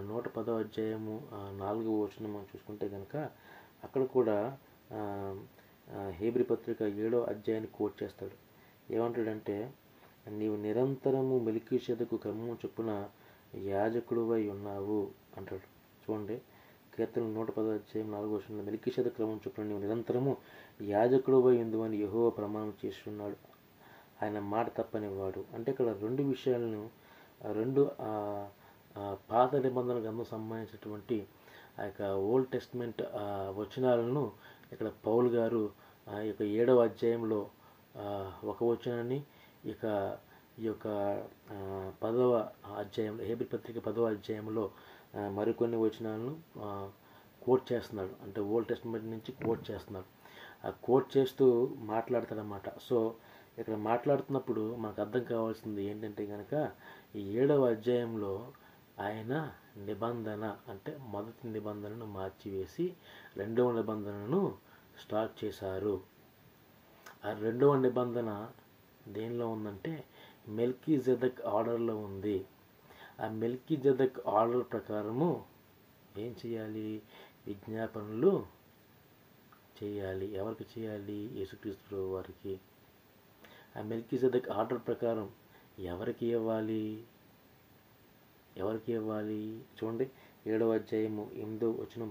110వ అధ్యాయము 4వ వచనం మనం చూసుకుంటే కనుక అక్కడ కూడా హేబ్రీ పత్రిక 7వ అధ్యాయాన్ని కోట్ చేస్తాడు. ఏమంటాడంటే, నీవు నిరంతరము మెల్కీషెదెకు క్రమము చొప్పున యాజకుడువై ఉన్నావు అంటాడు. చూడండి, కీర్తన 110వ అధ్యాయం 4వ వచనంలో మెల్కీషెదెకు క్రమం చొప్పున నీవు నిరంతరము యాజకుడువై ఉందువని యెహోవా ప్రమాణం చేస్తున్నాడు, ఆయన మాట తప్పనివాడు. అంటే ఇక్కడ రెండు విషయాలను, రెండు పాత నిబంధన గ్రంథం సంబంధించినటువంటి ఆ యొక్క ఓల్డ్ టెస్ట్మెంట్ వచనాలను ఇక్కడ పౌలు గారు ఈ యొక్క 7వ అధ్యాయంలో ఒక వచనాన్ని, ఈ యొక్క 10వ అధ్యాయంలో హేబ్రీ పత్రిక 10వ అధ్యాయంలో మరికొన్ని వచనాలను కోట్ చేస్తున్నాడు. అంటే ఓల్డ్ టెస్ట్మెంట్ నుంచి కోట్ చేస్తున్నాడు. ఆ కోట్ చేస్తూ మాట్లాడతాడనమాట. సో ఇక్కడ మాట్లాడుతున్నప్పుడు మనకు అర్థం కావాల్సింది ఏంటంటే కనుక ఈ 7వ అధ్యాయంలో ఆయన నిబంధన అంటే మొదటి నిబంధనను మార్చివేసి 2వ నిబంధనను స్టార్ట్ చేశారు. ఆ 2వ నిబంధన దేనిలో ఉందంటే మెల్కీజెదెక్ ఆర్డర్లో ఉంది. ఆ మెల్కీజెదెక్ ఆర్డర్ ప్రకారము ఏం చేయాలి? విజ్ఞాపనలు చేయాలి. ఎవరికి చేయాలి? యేసుక్రీస్తు వారికి. ఆ మెల్కీజెదెక్ ఆర్డర్ ప్రకారం ఎవరికి ఇవ్వాలి? చూడండి 7వ అధ్యాయము 8వ వచనం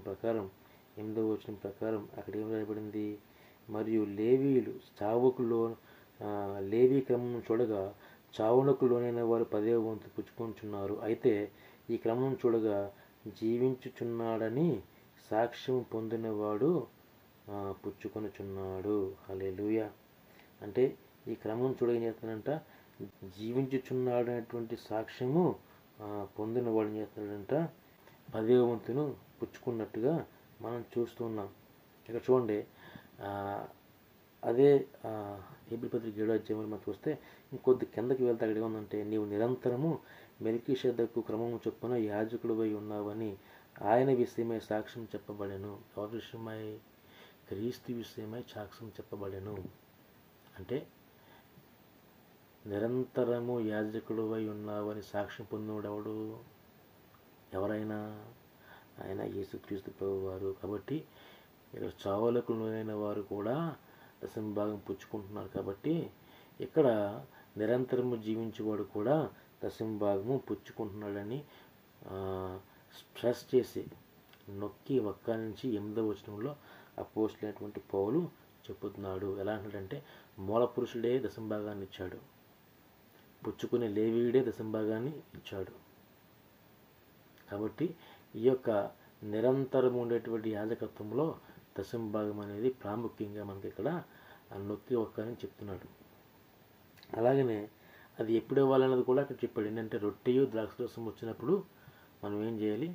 ప్రకారం అక్కడ ఏం రాయబడింది? మరియు లేవీయులు లేవీ క్రమం చూడగా చావునకు లోనైన వారు 10వ వంతు పుచ్చుకొంచున్నారు. అయితే ఈ క్రమం చూడగా జీవించుచున్నాడని సాక్ష్యం పొందినవాడు పుచ్చుకొనుచున్నాడు. హల్లెలూయా. అంటే ఈ క్రమం చూడ ఏం చేస్తాడంట? జీవించుచున్నాడు అనేటువంటి సాక్ష్యము పొందినవాడు ఏం చేస్తున్నాడంట? 10వ వంతును పుచ్చుకున్నట్టుగా మనం చూస్తున్నాం. ఇక్కడ చూడండి, అదే హెబ్రీ పత్రిక 7వ అధ్యాయంలో మనం చూస్తే ఇంకొద్ది కిందకి వెళ్తే అక్కడ ఏముందంటే, నీవు నిరంతరము మెల్కీషెదెకు క్రమము చొప్పున యాజకుడివై ఉన్నావని ఆయన విషయమై సాక్ష్యం చెప్పబడెను. ఎవరి విషయమై? క్రీస్తు విషయమై సాక్ష్యం చెప్పబడెను. అంటే నిరంతరము యాజకుడివై ఉన్నావని సాక్ష్యం పొందినవాడు ఎవరైనా? ఆయన యేసుక్రీస్తు ప్రభువారు. కాబట్టి ఇక్కడ చావులకు లోనైన వారు కూడా దశమభాగం పుచ్చుకుంటున్నారు. కాబట్టి ఇక్కడ నిరంతరము జీవించేవాడు కూడా దశమభాగము పుచ్చుకుంటున్నాడని స్ట్రెస్ చేసి నొక్కి ఒక్క నుంచి 8వ వచనంలో అపోస్తలుడైనటువంటి పౌలు చెప్పుతున్నాడు. ఎలా అంటాడంటే, మూల పురుషుడే దశమభాగాన్ని ఇచ్చాడు, పుచ్చుకునే లేవీయుడే దశమభాగాన్ని ఇచ్చాడు. కాబట్టి ఈ యొక్క నిరంతరం ఉండేటువంటి యాజకత్వంలో దశమభాగం అనేది ప్రాముఖ్యంగా మనకి ఇక్కడ నొక్కి ఒక్కని చెప్తున్నాడు. అలాగనే అది ఎప్పుడు ఇవ్వాలన్నది కూడా అక్కడ చెప్పాడు. ఏంటంటే రొట్టెయు ద్రాక్షరసం వచ్చినప్పుడు మనం ఏం చేయాలి?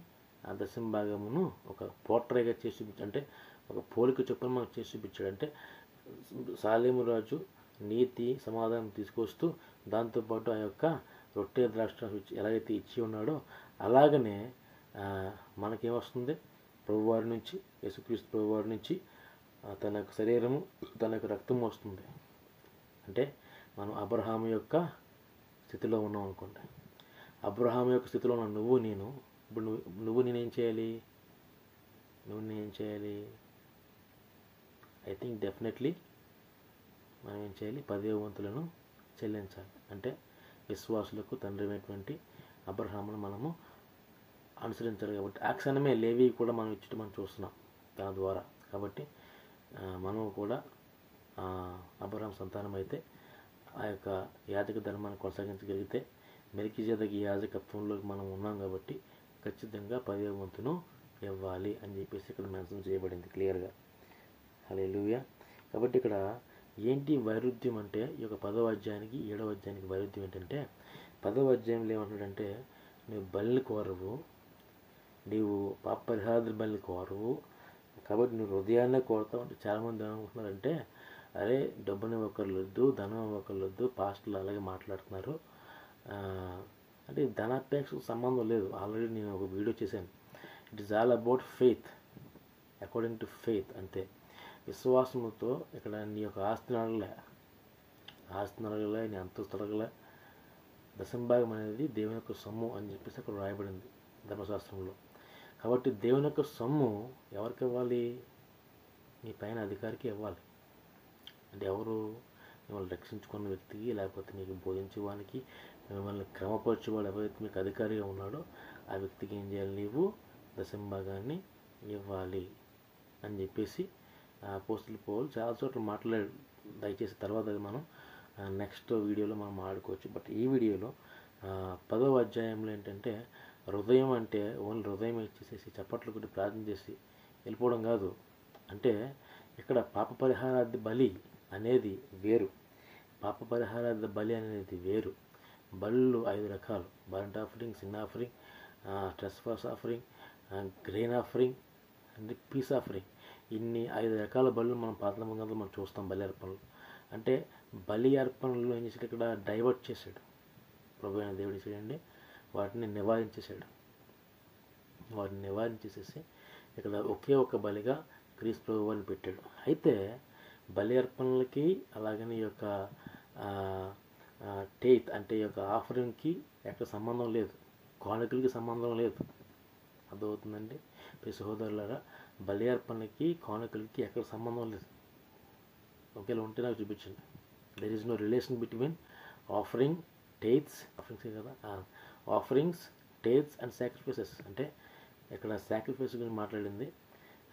ఆ దశమభాగమును ఒక పోట్రేగా చేసి చూపించాడు. అంటే ఒక పోలిక చొప్పున మనకు చేసి చూపించాడు. అంటే సాలేము రాజు నీతి సమాధానం తీసుకొస్తూ దాంతోపాటు ఆ యొక్క రొట్టె ద్రాక్షరసం ఎలాగైతే ఇచ్చి ఉన్నాడో అలాగనే మనకేమొస్తుంది? ప్రభువారి నుంచి, యేసుక్రీస్తు ప్రభువారి నుంచి తన యొక్క శరీరము, తన యొక్క రక్తము వస్తుంది. అంటే మనం అబ్రహాము యొక్క స్థితిలో ఉన్నాం అనుకోండి. అబ్రహాము యొక్క స్థితిలో ఉన్న నువ్వు నేను ఇప్పుడు నువ్వు నేనేం చేయాలి? ఐ థింక్ డెఫినెట్లీ మనం ఏం చేయాలి? 10వ వంతులను చెల్లించాలి. అంటే విశ్వాసులకు తండ్రి అయినటువంటి అబ్రహామును మనము అనుసరించాలి. కాబట్టి ఆ క్షణమే లేవి కూడా మనం ఇచ్చి మనం చూస్తున్నాం తన ద్వారా. కాబట్టి మనము కూడా అబ్రహాం సంతానం అయితే ఆ యొక్క యాజక ధర్మాన్ని కొనసాగించగలిగితే మెల్కీజెదెకు యాజకత్వంలోకి మనం ఉన్నాం. కాబట్టి ఖచ్చితంగా 10వ వంతును ఇవ్వాలి అని చెప్పేసి ఇక్కడ మెన్షన్ చేయబడింది క్లియర్గా. హల్లెలూయా. కాబట్టి ఇక్కడ ఏంటి వైరుధ్యం అంటే, ఈ యొక్క 10వ అధ్యాయానికి 7వ అధ్యాయానికి వైరుధ్యం ఏంటంటే, 10వ అధ్యాయంలో ఏమంటాడంటే, నువ్వు బలిని కోరవు, నీవు పాప పరిహార బలిని కోరవు, కాబట్టి నువ్వు హృదయాన్నే కోరుతావు. అంటే చాలామంది ఏమనుకుంటున్నారంటే, అరే డబ్బుని ఒకర్లొద్దు, ధనం ఒకర్లొద్దు, పాస్టర్లు అలాగే మాట్లాడుతున్నారు. అంటే ధనాపేక్షకు సంబంధం లేదు. ఆల్రెడీ నేను ఒక వీడియో చేశాను. It is all about faith, according to faith. అంతే. విశ్వాసముతో ఇక్కడ నీ యొక్క ఆస్తిని అడగలే, నీ అంతస్తు అడగలే. దశమభాగం అనేది దేవుని యొక్క సొమ్ము అని చెప్పేసి అక్కడ రాయబడింది ధర్మశాస్త్రంలో. కాబట్టి దేవుని యొక్క సొమ్ము ఎవరికి ఇవ్వాలి? నీ పైన అధికారికి ఇవ్వాలి. అంటే ఎవరు? మిమ్మల్ని రక్షించుకున్న వ్యక్తికి, లేకపోతే మీకు బోధించేవానికి, మిమ్మల్ని క్రమపరచేవాడు ఎవరైతే మీకు అధికారిగా ఉన్నాడో ఆ వ్యక్తికి ఏం చేయాలి? నీవు దశమభాగాన్ని ఇవ్వాలి అని చెప్పేసి అపోస్తలుడు పౌలు చాలా చోట్ల మాట్లాడాడు. దయచేసి తర్వాత మనం నెక్స్ట్ వీడియోలో మనం ఆడుకోవచ్చు. బట్ ఈ వీడియోలో 10వ అధ్యాయంలో ఏంటంటే, హృదయం అంటే ఓన్లీ హృదయం ఇచ్చేసేసి చప్పట్లు కొట్టి ప్రార్థన చేసి వెళ్ళిపోవడం కాదు. అంటే ఇక్కడ పాప పరిహారార్థ బలి అనేది వేరు, బలులు 5 రకాలు: burnt offering, sin offering, trespass offering, grain offering and piece offering. ఇన్ని 5 రకాల బలులు మనం పాత నిబంధనలో మనం చూస్తాం. బలి అర్పణలు అంటే బలి అర్పణలో ఏం చేశాడు? ఇక్కడ డైవర్ట్ చేశాడు ప్రభు అయిన దేవుడు. చేయండి వాటిని నివారించేసేసి ఇక్కడ ఒకే ఒక బలిగా క్రీస్తు ప్రభువుని పెట్టాడు. అయితే బలి అర్పణలకి అలాగని ఈ యొక్క టెయిత్ అంటే ఈ యొక్క ఆఫరింగ్కి ఎక్కడ సంబంధం లేదు. కానుకలకి సంబంధం లేదు. అర్థమవుతుందండి. ప్రియ సహోదరులారా, బలి అర్పణకి కానుకలకి ఎక్కడ సంబంధం లేదు. ఒకవేళ ఉంటే నాకు చూపించండి. There is no relation between offering offerings, tithes and sacrifices. అంటే ఇక్కడ సాక్రిఫైస్ గురించి మాట్లాడింది.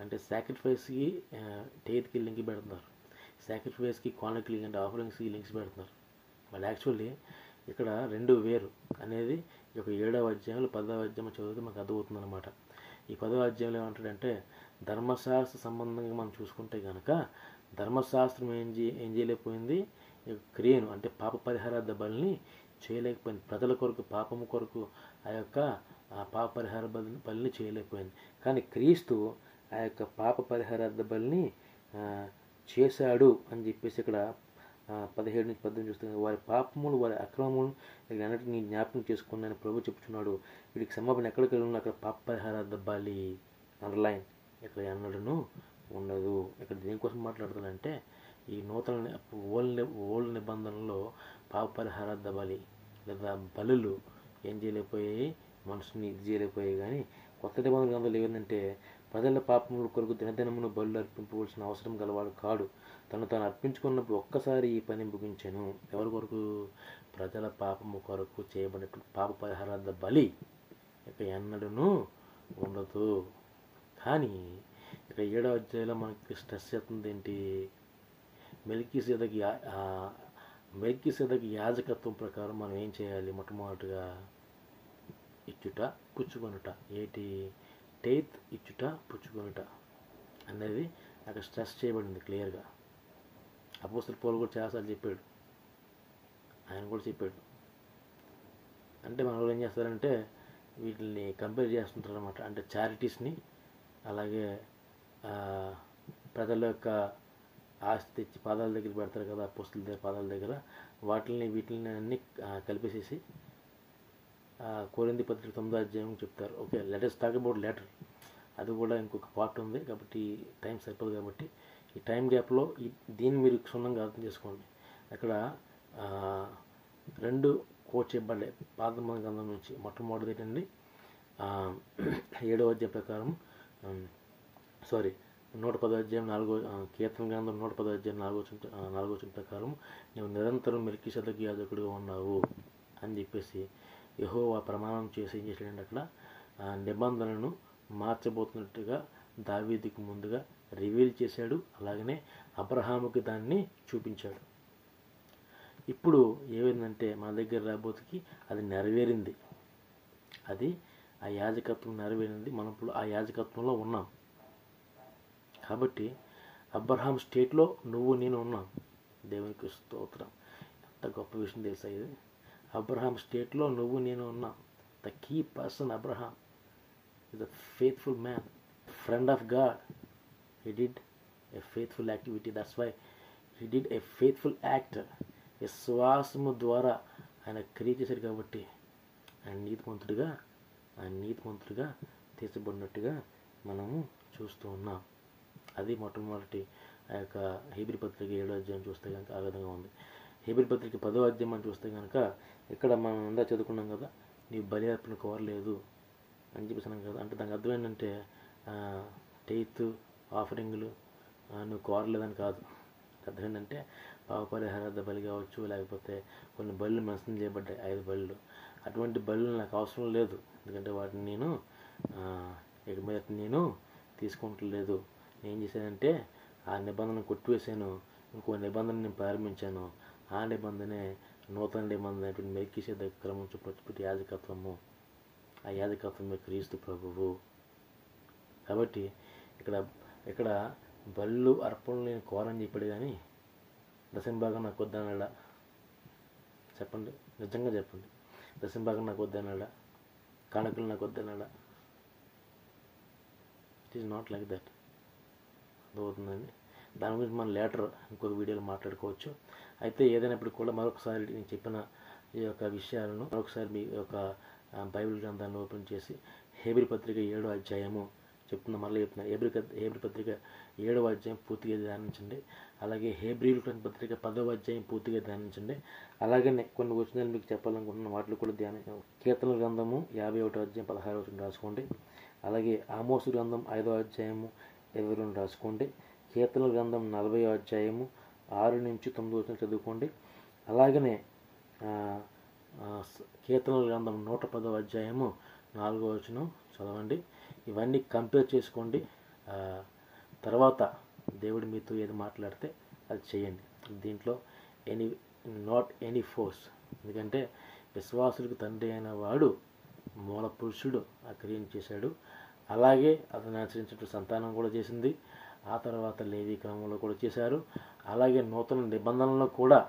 అంటే సాక్రిఫైస్కి టేత్కి లింక్ పెడుతున్నారు, సాక్రిఫైస్కి కానుకలకి అంటే ఆఫరింగ్స్కి లింక్స్ పెడుతున్నారు. బట్ యాక్చువల్లీ ఇక్కడ రెండు వేరు అనేది ఈ యొక్క 7వ అధ్యాయంలో 10వ అధ్యాయం చదివితే మనకు అర్థమవుతుంది అనమాట. ఈ 10వ అధ్యాయంలో ఏమంటాడంటే, ధర్మశాస్త్ర సంబంధంగా మనం చూసుకుంటే కనుక ధర్మశాస్త్రం ఏం చేయలేకపోయింది, క్రియను అంటే పాప పరిహారార్థ బలిని చేయలేకపోయింది. ప్రజల కొరకు, పాపము కొరకు ఆ యొక్క పాప పరిహార బలిని చేయలేకపోయింది. కానీ క్రీస్తు ఆ యొక్క పాప పరిహారార్థ బలిని చేశాడు అని చెప్పేసి ఇక్కడ 17 నుంచి 18 చూస్తున్నాడు. వారి పాపములు, వారి అక్రమములు అన్నిటిని జ్ఞాపకం చేసుకున్నాను ప్రభు చెప్తున్నాడు. వీడికి క్షమాపణ ఎక్కడికి వెళ్ళినా అక్కడ పాప పరిహారార్థ బలి అండర్లైన్ ఇక్కడ ఎన్నడూ ఉండదు. ఇక్కడ దేనికోసం మాట్లాడుతానంటే, ఈ నూతన ఓల్డ్ నిబంధనలో పాప పరిహారార్థ బలి లేదా బలులు ఏం చేయలేకపోయాయి, మనుషుని ఇది చేయలేకపోయాయి. కానీ కొత్త నిబంధన గ్రంథాలు ఏమిటంటే, ప్రజల పాపముల కొరకు దినదినమును బలు అర్పింపవలసిన అవసరం గలవాడు కాడు, తాను అర్పించుకున్నప్పుడు ఒక్కసారి ఈ పని ముగించాను. ఎవరి కొరకు? ప్రజల పాపము కొరకు చేయబడినటువంటి పాప పరిహారార్థ బలి ఇక ఎన్నడూ ఉండదు. కానీ ఇక 7వ అధ్యాయంలో మనకి స్ట్రెస్ చేస్తుంది ఏంటి? మెల్కీసెదెకు యాజకత్వం ప్రకారం మనం ఏం చేయాలి? మొట్టమొదటిగా ఇచ్చుట, పుచ్చుకొనుట. ఏంటి? టేత్ ఇచ్చుట, పుచ్చుకొనుట అనేది అక్కడ స్ట్రెస్ చేయబడింది క్లియర్గా. అపోస్తలుడు పౌలు కూడా చాలాసార్లు చెప్పాడు, ఆయన కూడా చెప్పాడు. అంటే మన వాళ్ళు ఏం చేస్తారంటే వీటిని కంపేర్ చేస్తుంటారు అనమాట. అంటే చారిటీస్ని, అలాగే ప్రజల యొక్క ఆస్తి తెచ్చి పాదాల దగ్గర పెడతారు కదా, అపోస్తలుల దగ్గర పాదాల దగ్గర, వీటిని అన్నీ కలిపేసేసి కొరింథీ పత్రిక 9వ అధ్యాయం చెప్తారు. Okay, let us talk about letter. అది కూడా ఇంకొక పార్ట్ ఉంది కాబట్టి టైం సరిపోదు. కాబట్టి ఈ టైం గ్యాప్లో దీన్ని మీరు క్షుణ్ణంగా అర్థం చేసుకోండి. అక్కడ 2 కోట్ చేయబడ్డాయి పాత నిబంధన గ్రంథం నుంచి. మొట్టమొదటిది ఏంటండి, 7వ అధ్యాయం ప్రకారం 110వ అధ్యాయం 4వ కీర్తన గ్రంథం 110వ అధ్యాయం 4వ వచనం ప్రకారం నువ్వు నిరంతరం మెల్కీసెదెకు యాజకుడిగా ఉన్నావు అని చెప్పేసి యెహోవా ప్రమాణం చేసి ఏం చేశాడంటే అక్కడ నిబంధనలను మార్చబోతున్నట్టుగా దావీదుకు ముందుగా రివీల్ చేశాడు. అలాగనే అబ్రహాముకి దాన్ని చూపించాడు. ఇప్పుడు ఏమైందంటే మన దగ్గర రాబోతుకి అది నెరవేరింది. అది ఆ యాజకత్వం నెరవేరింది. మనం ఇప్పుడు ఆ యాజకత్వంలో ఉన్నాం. కాబట్టి అబ్రహాం స్టేట్లో నువ్వు నేను ఉన్నాం. దేవునికి స్తోత్రం. ఎంత గొప్ప విషయం తెలుసా ఇది? అబ్రహాం స్టేట్లో నువ్వు నేను ఉన్నాం. The key person Abraham is a faithful man, friend of God. He did a faithful activity. That's why he did a faithful act. విశ్వాసము ద్వారా ఆయన క్రియ చేశాడు కాబట్టి ఆయన నీతిమంతుడిగా తీర్చబడినట్టుగా మనము చూస్తూ ఉన్నాం. అది మొట్టమొదటి ఆ యొక్క హెబ్రీ పత్రిక 7వ అధ్యాయం చూస్తే కనుక ఆ విధంగా ఉంది. హెబ్రీ పత్రిక 10వ అధ్యాయం అని చూస్తే కనుక ఇక్కడ మనం ఇందా చదువుకున్నాం కదా, నీవు బలి అర్పణ కోరలేదు అని చెప్పేసాను కదా. అంటే దానికి అర్థం ఏంటంటే టెయిత్ ఆఫరింగ్లు నువ్వు కోరలేదని కాదు. అర్థం ఏంటంటే పాప పరిహారార్థ బలి కావచ్చు, లేకపోతే కొన్ని బళ్ళు మెన్షన్ చేయబడ్డాయి, 5 బళ్ళు. అటువంటి బళ్ళు నాకు అవసరం లేదు, ఎందుకంటే వాటిని ఇక మీద నేను తీసుకుంటలేదు. నేను ఏం చేశానంటే ఆ నిబంధన కొట్టివేశాను, ఇంకో నిబంధన నేను ప్రారంభించాను. ఆ నిబంధనే నూతన నిబంధన మెల్కీసెదెకు క్రమం చొప్పున యాజకత్వము. ఆ యాజకత్వమే క్రీస్తు ప్రభువు. కాబట్టి ఇక్కడ బళ్ళు అర్పణలు నేను కోరని చెప్పాడు. కానీ దశంభాగం నాకు వద్దన్నాడా? చెప్పండి, నిజంగా చెప్పండి. దశంభాగం నాకు వద్దన్నాడా? కానుకలు నాకు వద్దన్నాడా? It is not like that. అర్థమవుతుందండి. దాని గురించి మనం లేటర్ ఇంకొక వీడియోలో మాట్లాడుకోవచ్చు. అయితే ఏదైనప్పుడు కూడా మరొకసారి నేను చెప్పిన ఈ యొక్క విషయాలను మరొకసారి మీ యొక్క బైబిల్ గ్రంథాన్ని ఓపెన్ చేసి హెబ్రీ పత్రిక 7వ అధ్యాయము చెప్తున్నా, మళ్ళీ చెప్తున్నా. హేబ్రీ పత్రిక 7వ అధ్యాయం పూర్తిగా ధ్యానించండి. అలాగే హేబ్రీయులకు రాసిన పత్రిక 10వ అధ్యాయం పూర్తిగా ధ్యానించండి. అలాగనే కొన్ని వచనాలు మీకు చెప్పాలనుకుంటున్న వాటిలో కూడా కీర్తనల గ్రంథము 51వ అధ్యాయం 16వ వచనం రాసుకోండి. అలాగే ఆమోసు గ్రంథం 5వ అధ్యాయము 22 రాసుకోండి. కీర్తనల గ్రంథం 40వ అధ్యాయము 6 నుంచి 9 వచనం చదువుకోండి. అలాగనే కీర్తనల గ్రంథం 110వ అధ్యాయము 4వ వచనం చదవండి. ఇవన్నీ కంపేర్ చేసుకోండి. తర్వాత దేవుడు మీతో ఏది మాట్లాడితే అది చేయండి. దీంట్లో నాట్ ఎనీ ఫోర్స్. ఎందుకంటే విశ్వాసులకు తండ్రి అయిన వాడు మూల పురుషుడు ఆ క్రియను చేశాడు. అలాగే అతను అనుసరించిన సంతానం కూడా చేసింది. ఆ తర్వాత లేవీ క్రమంలో కూడా చేశారు. అలాగే నూతన నిబంధనలో కూడా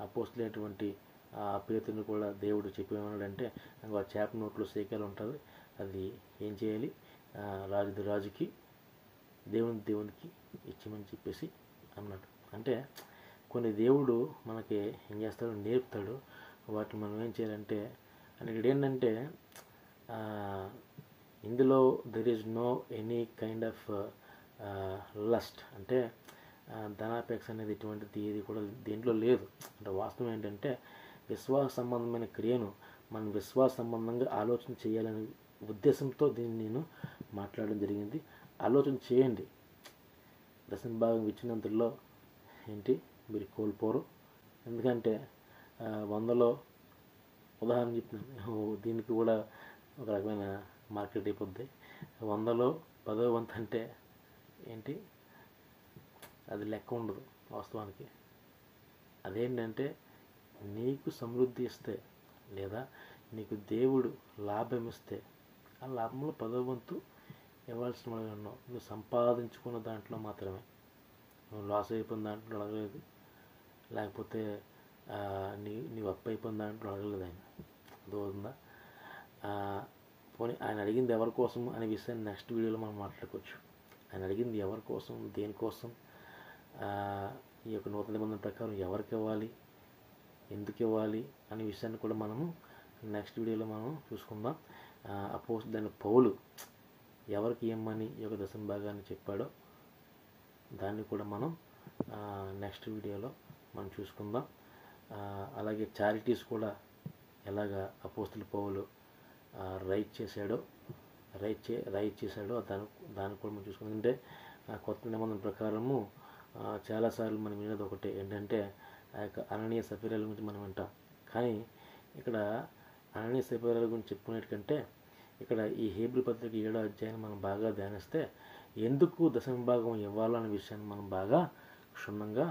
అపోస్తులైనటువంటి పేతురుని కూడా దేవుడు చెప్పేమన్నాడంటే, ఆ చేప నోట్లో సేకలు ఉంటుంది, అది ఏం చేయాలి, రాజుకి దేవునికి ఇచ్చమని చెప్పేసి అన్నాడు. అంటే కొన్ని దేవుడు మనకి ఏం చేస్తాడు, నేర్పుతాడు. వాటిని మనం ఏం చేయాలంటే, ఇక్కడ ఏంటంటే ఇందులో there is no any kind of lust, అంటే ధనాపేక్ష అనేది ఎటువంటిది ఏది కూడా దీంట్లో లేదు. అంటే వాస్తవం ఏంటంటే విశ్వాస సంబంధమైన క్రియను మనం విశ్వాస సంబంధంగా ఆలోచన చేయాలనే ఉద్దేశంతో దీన్ని నేను మాట్లాడడం జరిగింది. ఆలోచన చేయండి. దశమ భాగం ఇచ్చినంతలో ఏంటి మీరు కోల్పోరు. ఎందుకంటే 100లో ఉదాహరణ చెప్తున్నాను, దీనికి కూడా ఒక రకమైన మార్కెట్ అయిపోద్ది. 100లో 10వ వంతు అంటే ఏంటి, అది లెక్క ఉండదు వాస్తవానికి. అదేంటంటే నీకు సమృద్ధి ఇస్తే లేదా నీకు దేవుడు లాభం ఇస్తే ఆ లాభంలో 10వ వంతు ఇవ్వాల్సిన వాళ్ళు ఉన్నావు. నువ్వు సంపాదించుకున్న దాంట్లో మాత్రమే, నువ్వు లాస్ అయిపోయిన దాంట్లో అడగలేదు, లేకపోతే నీవు అప్పు అయిపోయిన దాంట్లో అడగలేదు. ఆయన అర్థమవుతుందా? పోనీ ఆయన అడిగింది ఎవరి కోసం అనే విషయాన్ని నెక్స్ట్ వీడియోలో మనం మాట్లాడుకోవచ్చు. ఆయన అడిగింది ఎవరి కోసం, దేనికోసం, ఈ యొక్క నూతన నిబంధన ప్రకారం ఎవరికి ఇవ్వాలి, ఎందుకు ఇవ్వాలి అనే విషయాన్ని కూడా మనము నెక్స్ట్ వీడియోలో మనం చూసుకుందాం. దాని పౌలు ఎవరికి ఇమ్మని ఈ యొక్క దశమ భాగాన్ని చెప్పాడో దాన్ని కూడా మనం నెక్స్ట్ వీడియోలో మనం చూసుకుందాం. అలాగే చారిటీస్ కూడా ఎలాగా అపోస్తుల పౌలు రైట్ చేశాడో దాన్ని కూడా మనం చూసుకుందాం. అంటే కొత్త నిబంధన ప్రకారము చాలాసార్లు మనం వినేది ఒకటే ఏంటంటే ఆ యొక్క అననీయ సఫీరాల గురించి మనం వింటాం. కానీ ఇక్కడ అననీయ సఫీరాల గురించి చెప్పుకునేటికంటే ఇక్కడ ఈ హేబ్రీ పత్రిక 7వ అధ్యాయాన్ని మనం బాగా ధ్యానిస్తే ఎందుకు దశమ భాగం ఇవ్వాలో అనే విషయాన్ని మనం బాగా క్షుణ్ణంగా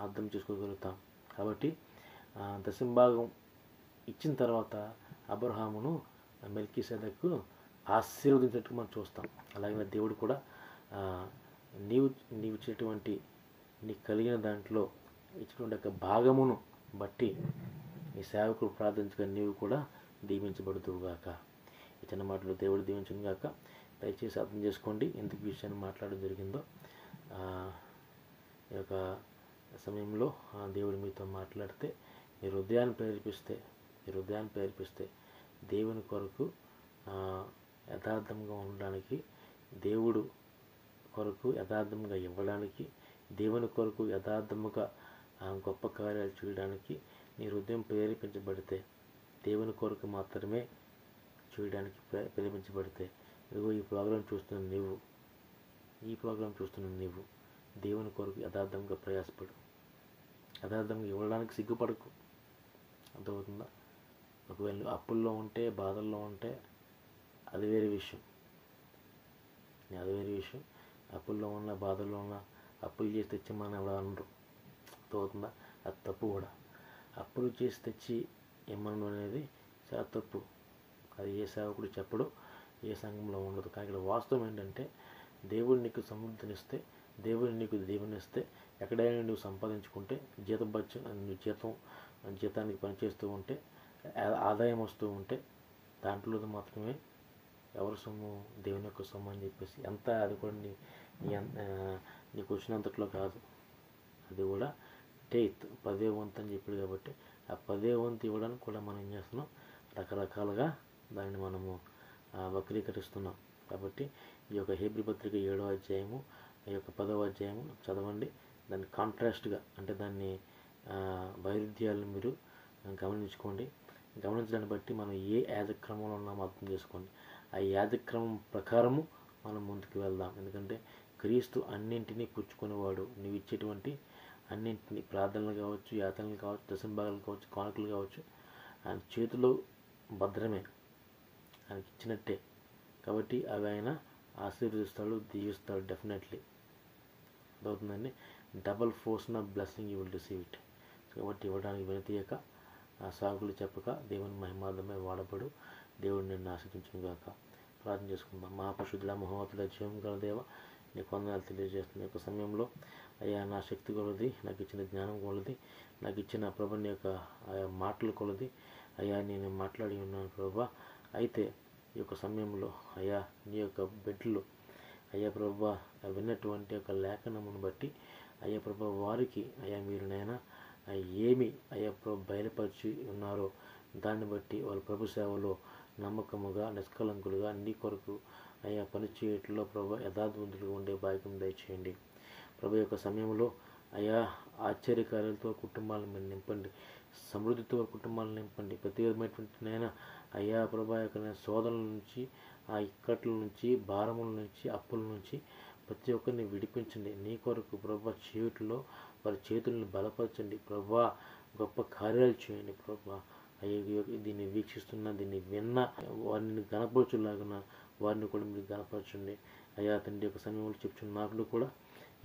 అర్థం చేసుకోగలుగుతాం. కాబట్టి దశమ భాగం ఇచ్చిన తర్వాత అబ్రహామును మెల్కీసెదెకు ఆశీర్వదించినట్టు మనం చూస్తాం. అలాగే దేవుడు కూడా నీవు ఇచ్చినటువంటి నీకు కలిగిన దాంట్లో ఇచ్చినటువంటి యొక్క భాగమును బట్టి నీ సేవకుడు ప్రార్థించగా నీవు కూడా దీవించబడుతువుగాక. ఈ చిన్న మాటలు దేవుడు దీవించును గాక. దయచేసి అర్థం చేసుకోండి ఎందుకు ఈ విషయాన్ని మాట్లాడడం జరిగిందో. ఈ యొక్క సమయంలో దేవుడు మీతో మాట్లాడితే మీ హృదయాన్ని ప్రేరేపిస్తే దేవుని కొరకు యథార్థంగా ఉండడానికి, దేవుడు కొరకు యథార్థంగా ఇవ్వడానికి, దేవుని కొరకు యథార్థముగా గొప్ప కార్యాలు చేయడానికి నీ హృదయం ప్రేరేపించబడితే, దేవుని కొరకు మాత్రమే చేయడానికి ప్రేరేపించబడితే, ఇదిగో ఈ ప్రోగ్రాం చూస్తున్న నీవు దేవుని కొరకు యథార్థంగా ప్రయాసపడు. యథార్థంగా ఇవ్వడానికి సిగ్గుపడకు. అర్థమవుతుందా? ఒకవేళ అప్పుల్లో ఉంటే, బాధల్లో ఉంటే అది వేరే విషయం. అప్పుల్లో ఉన్న, బాధల్లో ఉన్న, అప్పులు చేసి తెచ్చిమ్మని ఎవరు అనరు. అర్థమవుతుందా? అది తప్పు కూడా. అప్పులు చేసి తెచ్చి ఇమ్మను అనేది చాలా తప్పు. అది ఏ సేవకుడు చెప్పడు, ఏ సంఘంలో ఉండదు. కానీ ఇక్కడ వాస్తవం ఏంటంటే దేవుడు నీకు సమృద్ధినిస్తే, దేవుడు నీకు దీవెనిస్తే, ఎక్కడైనా నువ్వు సంపాదించుకుంటే, జీతానికి పనిచేస్తూ ఉంటే, ఆదాయం వస్తూ ఉంటే దాంట్లో మాత్రమే ఎవరి సొమ్ము, దేవుని యొక్క సొమ్ము అని చెప్పేసి ఎంత అది కూడా నీకు వచ్చినంతట్లో కాదు. అది కూడా టెయిత్ 10వ వంతు అని చెప్పాడు. కాబట్టి ఆ 10వ వంతు ఇవ్వడానికి కూడా మనం ఏం చేస్తున్నాం, రకరకాలుగా దాన్ని మనము వక్రీకరిస్తున్నాం. కాబట్టి ఈ యొక్క హెబ్రీ పత్రిక 7వ అధ్యాయము ఈ యొక్క 10వ అధ్యాయము చదవండి. దాన్ని కాంట్రాస్ట్గా అంటే దాన్ని వైరుధ్యాలను మీరు గమనించుకోండి. గమనించడాన్ని బట్టి మనం ఏ యాజక్రమంలో ఉన్నామో అర్థం చేసుకోండి. ఆ యాజక్రమం ప్రకారము మనం ముందుకు వెళ్దాం. ఎందుకంటే క్రీస్తు అన్నింటినీ పుచ్చుకునేవాడు. నీవు ఇచ్చేటువంటి అన్నింటినీ ప్రార్థనలు కావచ్చు, యాతనలు కావచ్చు, దశంభాగాలు కావచ్చు, కానుకలు కావచ్చు, ఆయన చేతిలో భద్రమే, ఆయనకి ఇచ్చినట్టే. కాబట్టి అవి ఆయన ఆశీర్వదిస్తాడు, దీవిస్తాడు డెఫినెట్లీ. అదవుతుందండి. డబల్ ఫోర్స్న blessing you will receive it. కాబట్టి ఇవ్వడానికి వెనుతీయక, ఆ సాకులు చెప్పక దేవుని మహిమార్థమే వాడబడు. దేవుడు నిన్ను ఆశీర్వదించును గాక. ప్రార్థన చేసుకుందాం. మహాపరిశుద్ధుడా, మహోన్నతుడా, జీవం గల దేవ, నీకు వందనాలు తెలియజేస్తున్న యొక్క సమయంలో అయ్యా నా శక్తి కొలది, నాకు ఇచ్చిన జ్ఞానం కొలది, నాకు ఇచ్చిన ప్రభుని యొక్క మాటలు కొలది అయ్యా నేను మాట్లాడి ఉన్నాను ప్రభా. అయితే ఈ యొక్క సమయంలో అయ్యా నీ యొక్క బిడ్డలు అయ్యా ప్రభా విన్నటువంటి యొక్క లేఖనమును బట్టి అయ్యా ప్రభా వారికి అయ్యా మీరు నైనా ఏమి అయ్యా ప్రభు బయలుపరిచి ఉన్నారో దాన్ని బట్టి వాళ్ళ ప్రభు సేవలో నమ్మకముగా నిష్కలంకులుగా నీ కొరకు అయ్యా పనిచేయట్లో ప్రభు యథార్థవంతులుగా ఉండే భాగ్యం దయచేయండి. ప్రభు యొక్క సమయంలో అయ్యా ఆశ్చర్యకార్యాలతో కుటుంబాలను మీరు నింపండి, సమృద్ధితో కుటుంబాలను నింపండి. ప్రతి విధమైనటువంటి నైనా అయ్యా ప్రభా యొక్క శోధనల నుంచి, ఆ ఇక్కట్ల నుంచి, భారముల నుంచి, అప్పుల నుంచి ప్రతి ఒక్కరిని విడిపించండి. నీ కొరకు ప్రభా చేయుట్లో వారి చేతులను బలపరచండి ప్రభా. గొప్ప కార్యాలు చేయండి ప్రభా. అయ్యో దీన్ని వీక్షిస్తున్న, దీన్ని విన్న వారిని గణపరచులాగిన వారిని కూడా మీరు గణపరచండి అయ్యా. తండ్రి యొక్క సమయంలో చెప్తున్న నాకు కూడా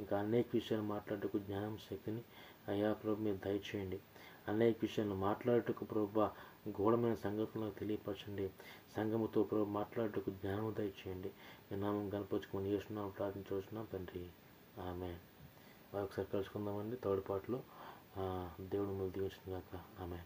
ఇంకా అనేక విషయాలు మాట్లాడటకు జ్ఞానం శక్తిని అయ్యా ప్రభు మీరు దయచేయండి. అనేక విషయాలను మాట్లాడటకు ప్రభు గూఢమైన సంగతులను తెలియపరచండి. సంఘముతో ప్రభు మాట్లాడటకు జ్ఞానం దయచేయండి. మీ నామం కనపరుచుకొని చేస్తున్నాం, ప్రార్థించున్నాం తండ్రి. ఆమె ఒకసారి కలుసుకుందామండి థర్డ్ పార్ట్లో. దేవుడు ముందు దిగించిన గాక. ఆమె.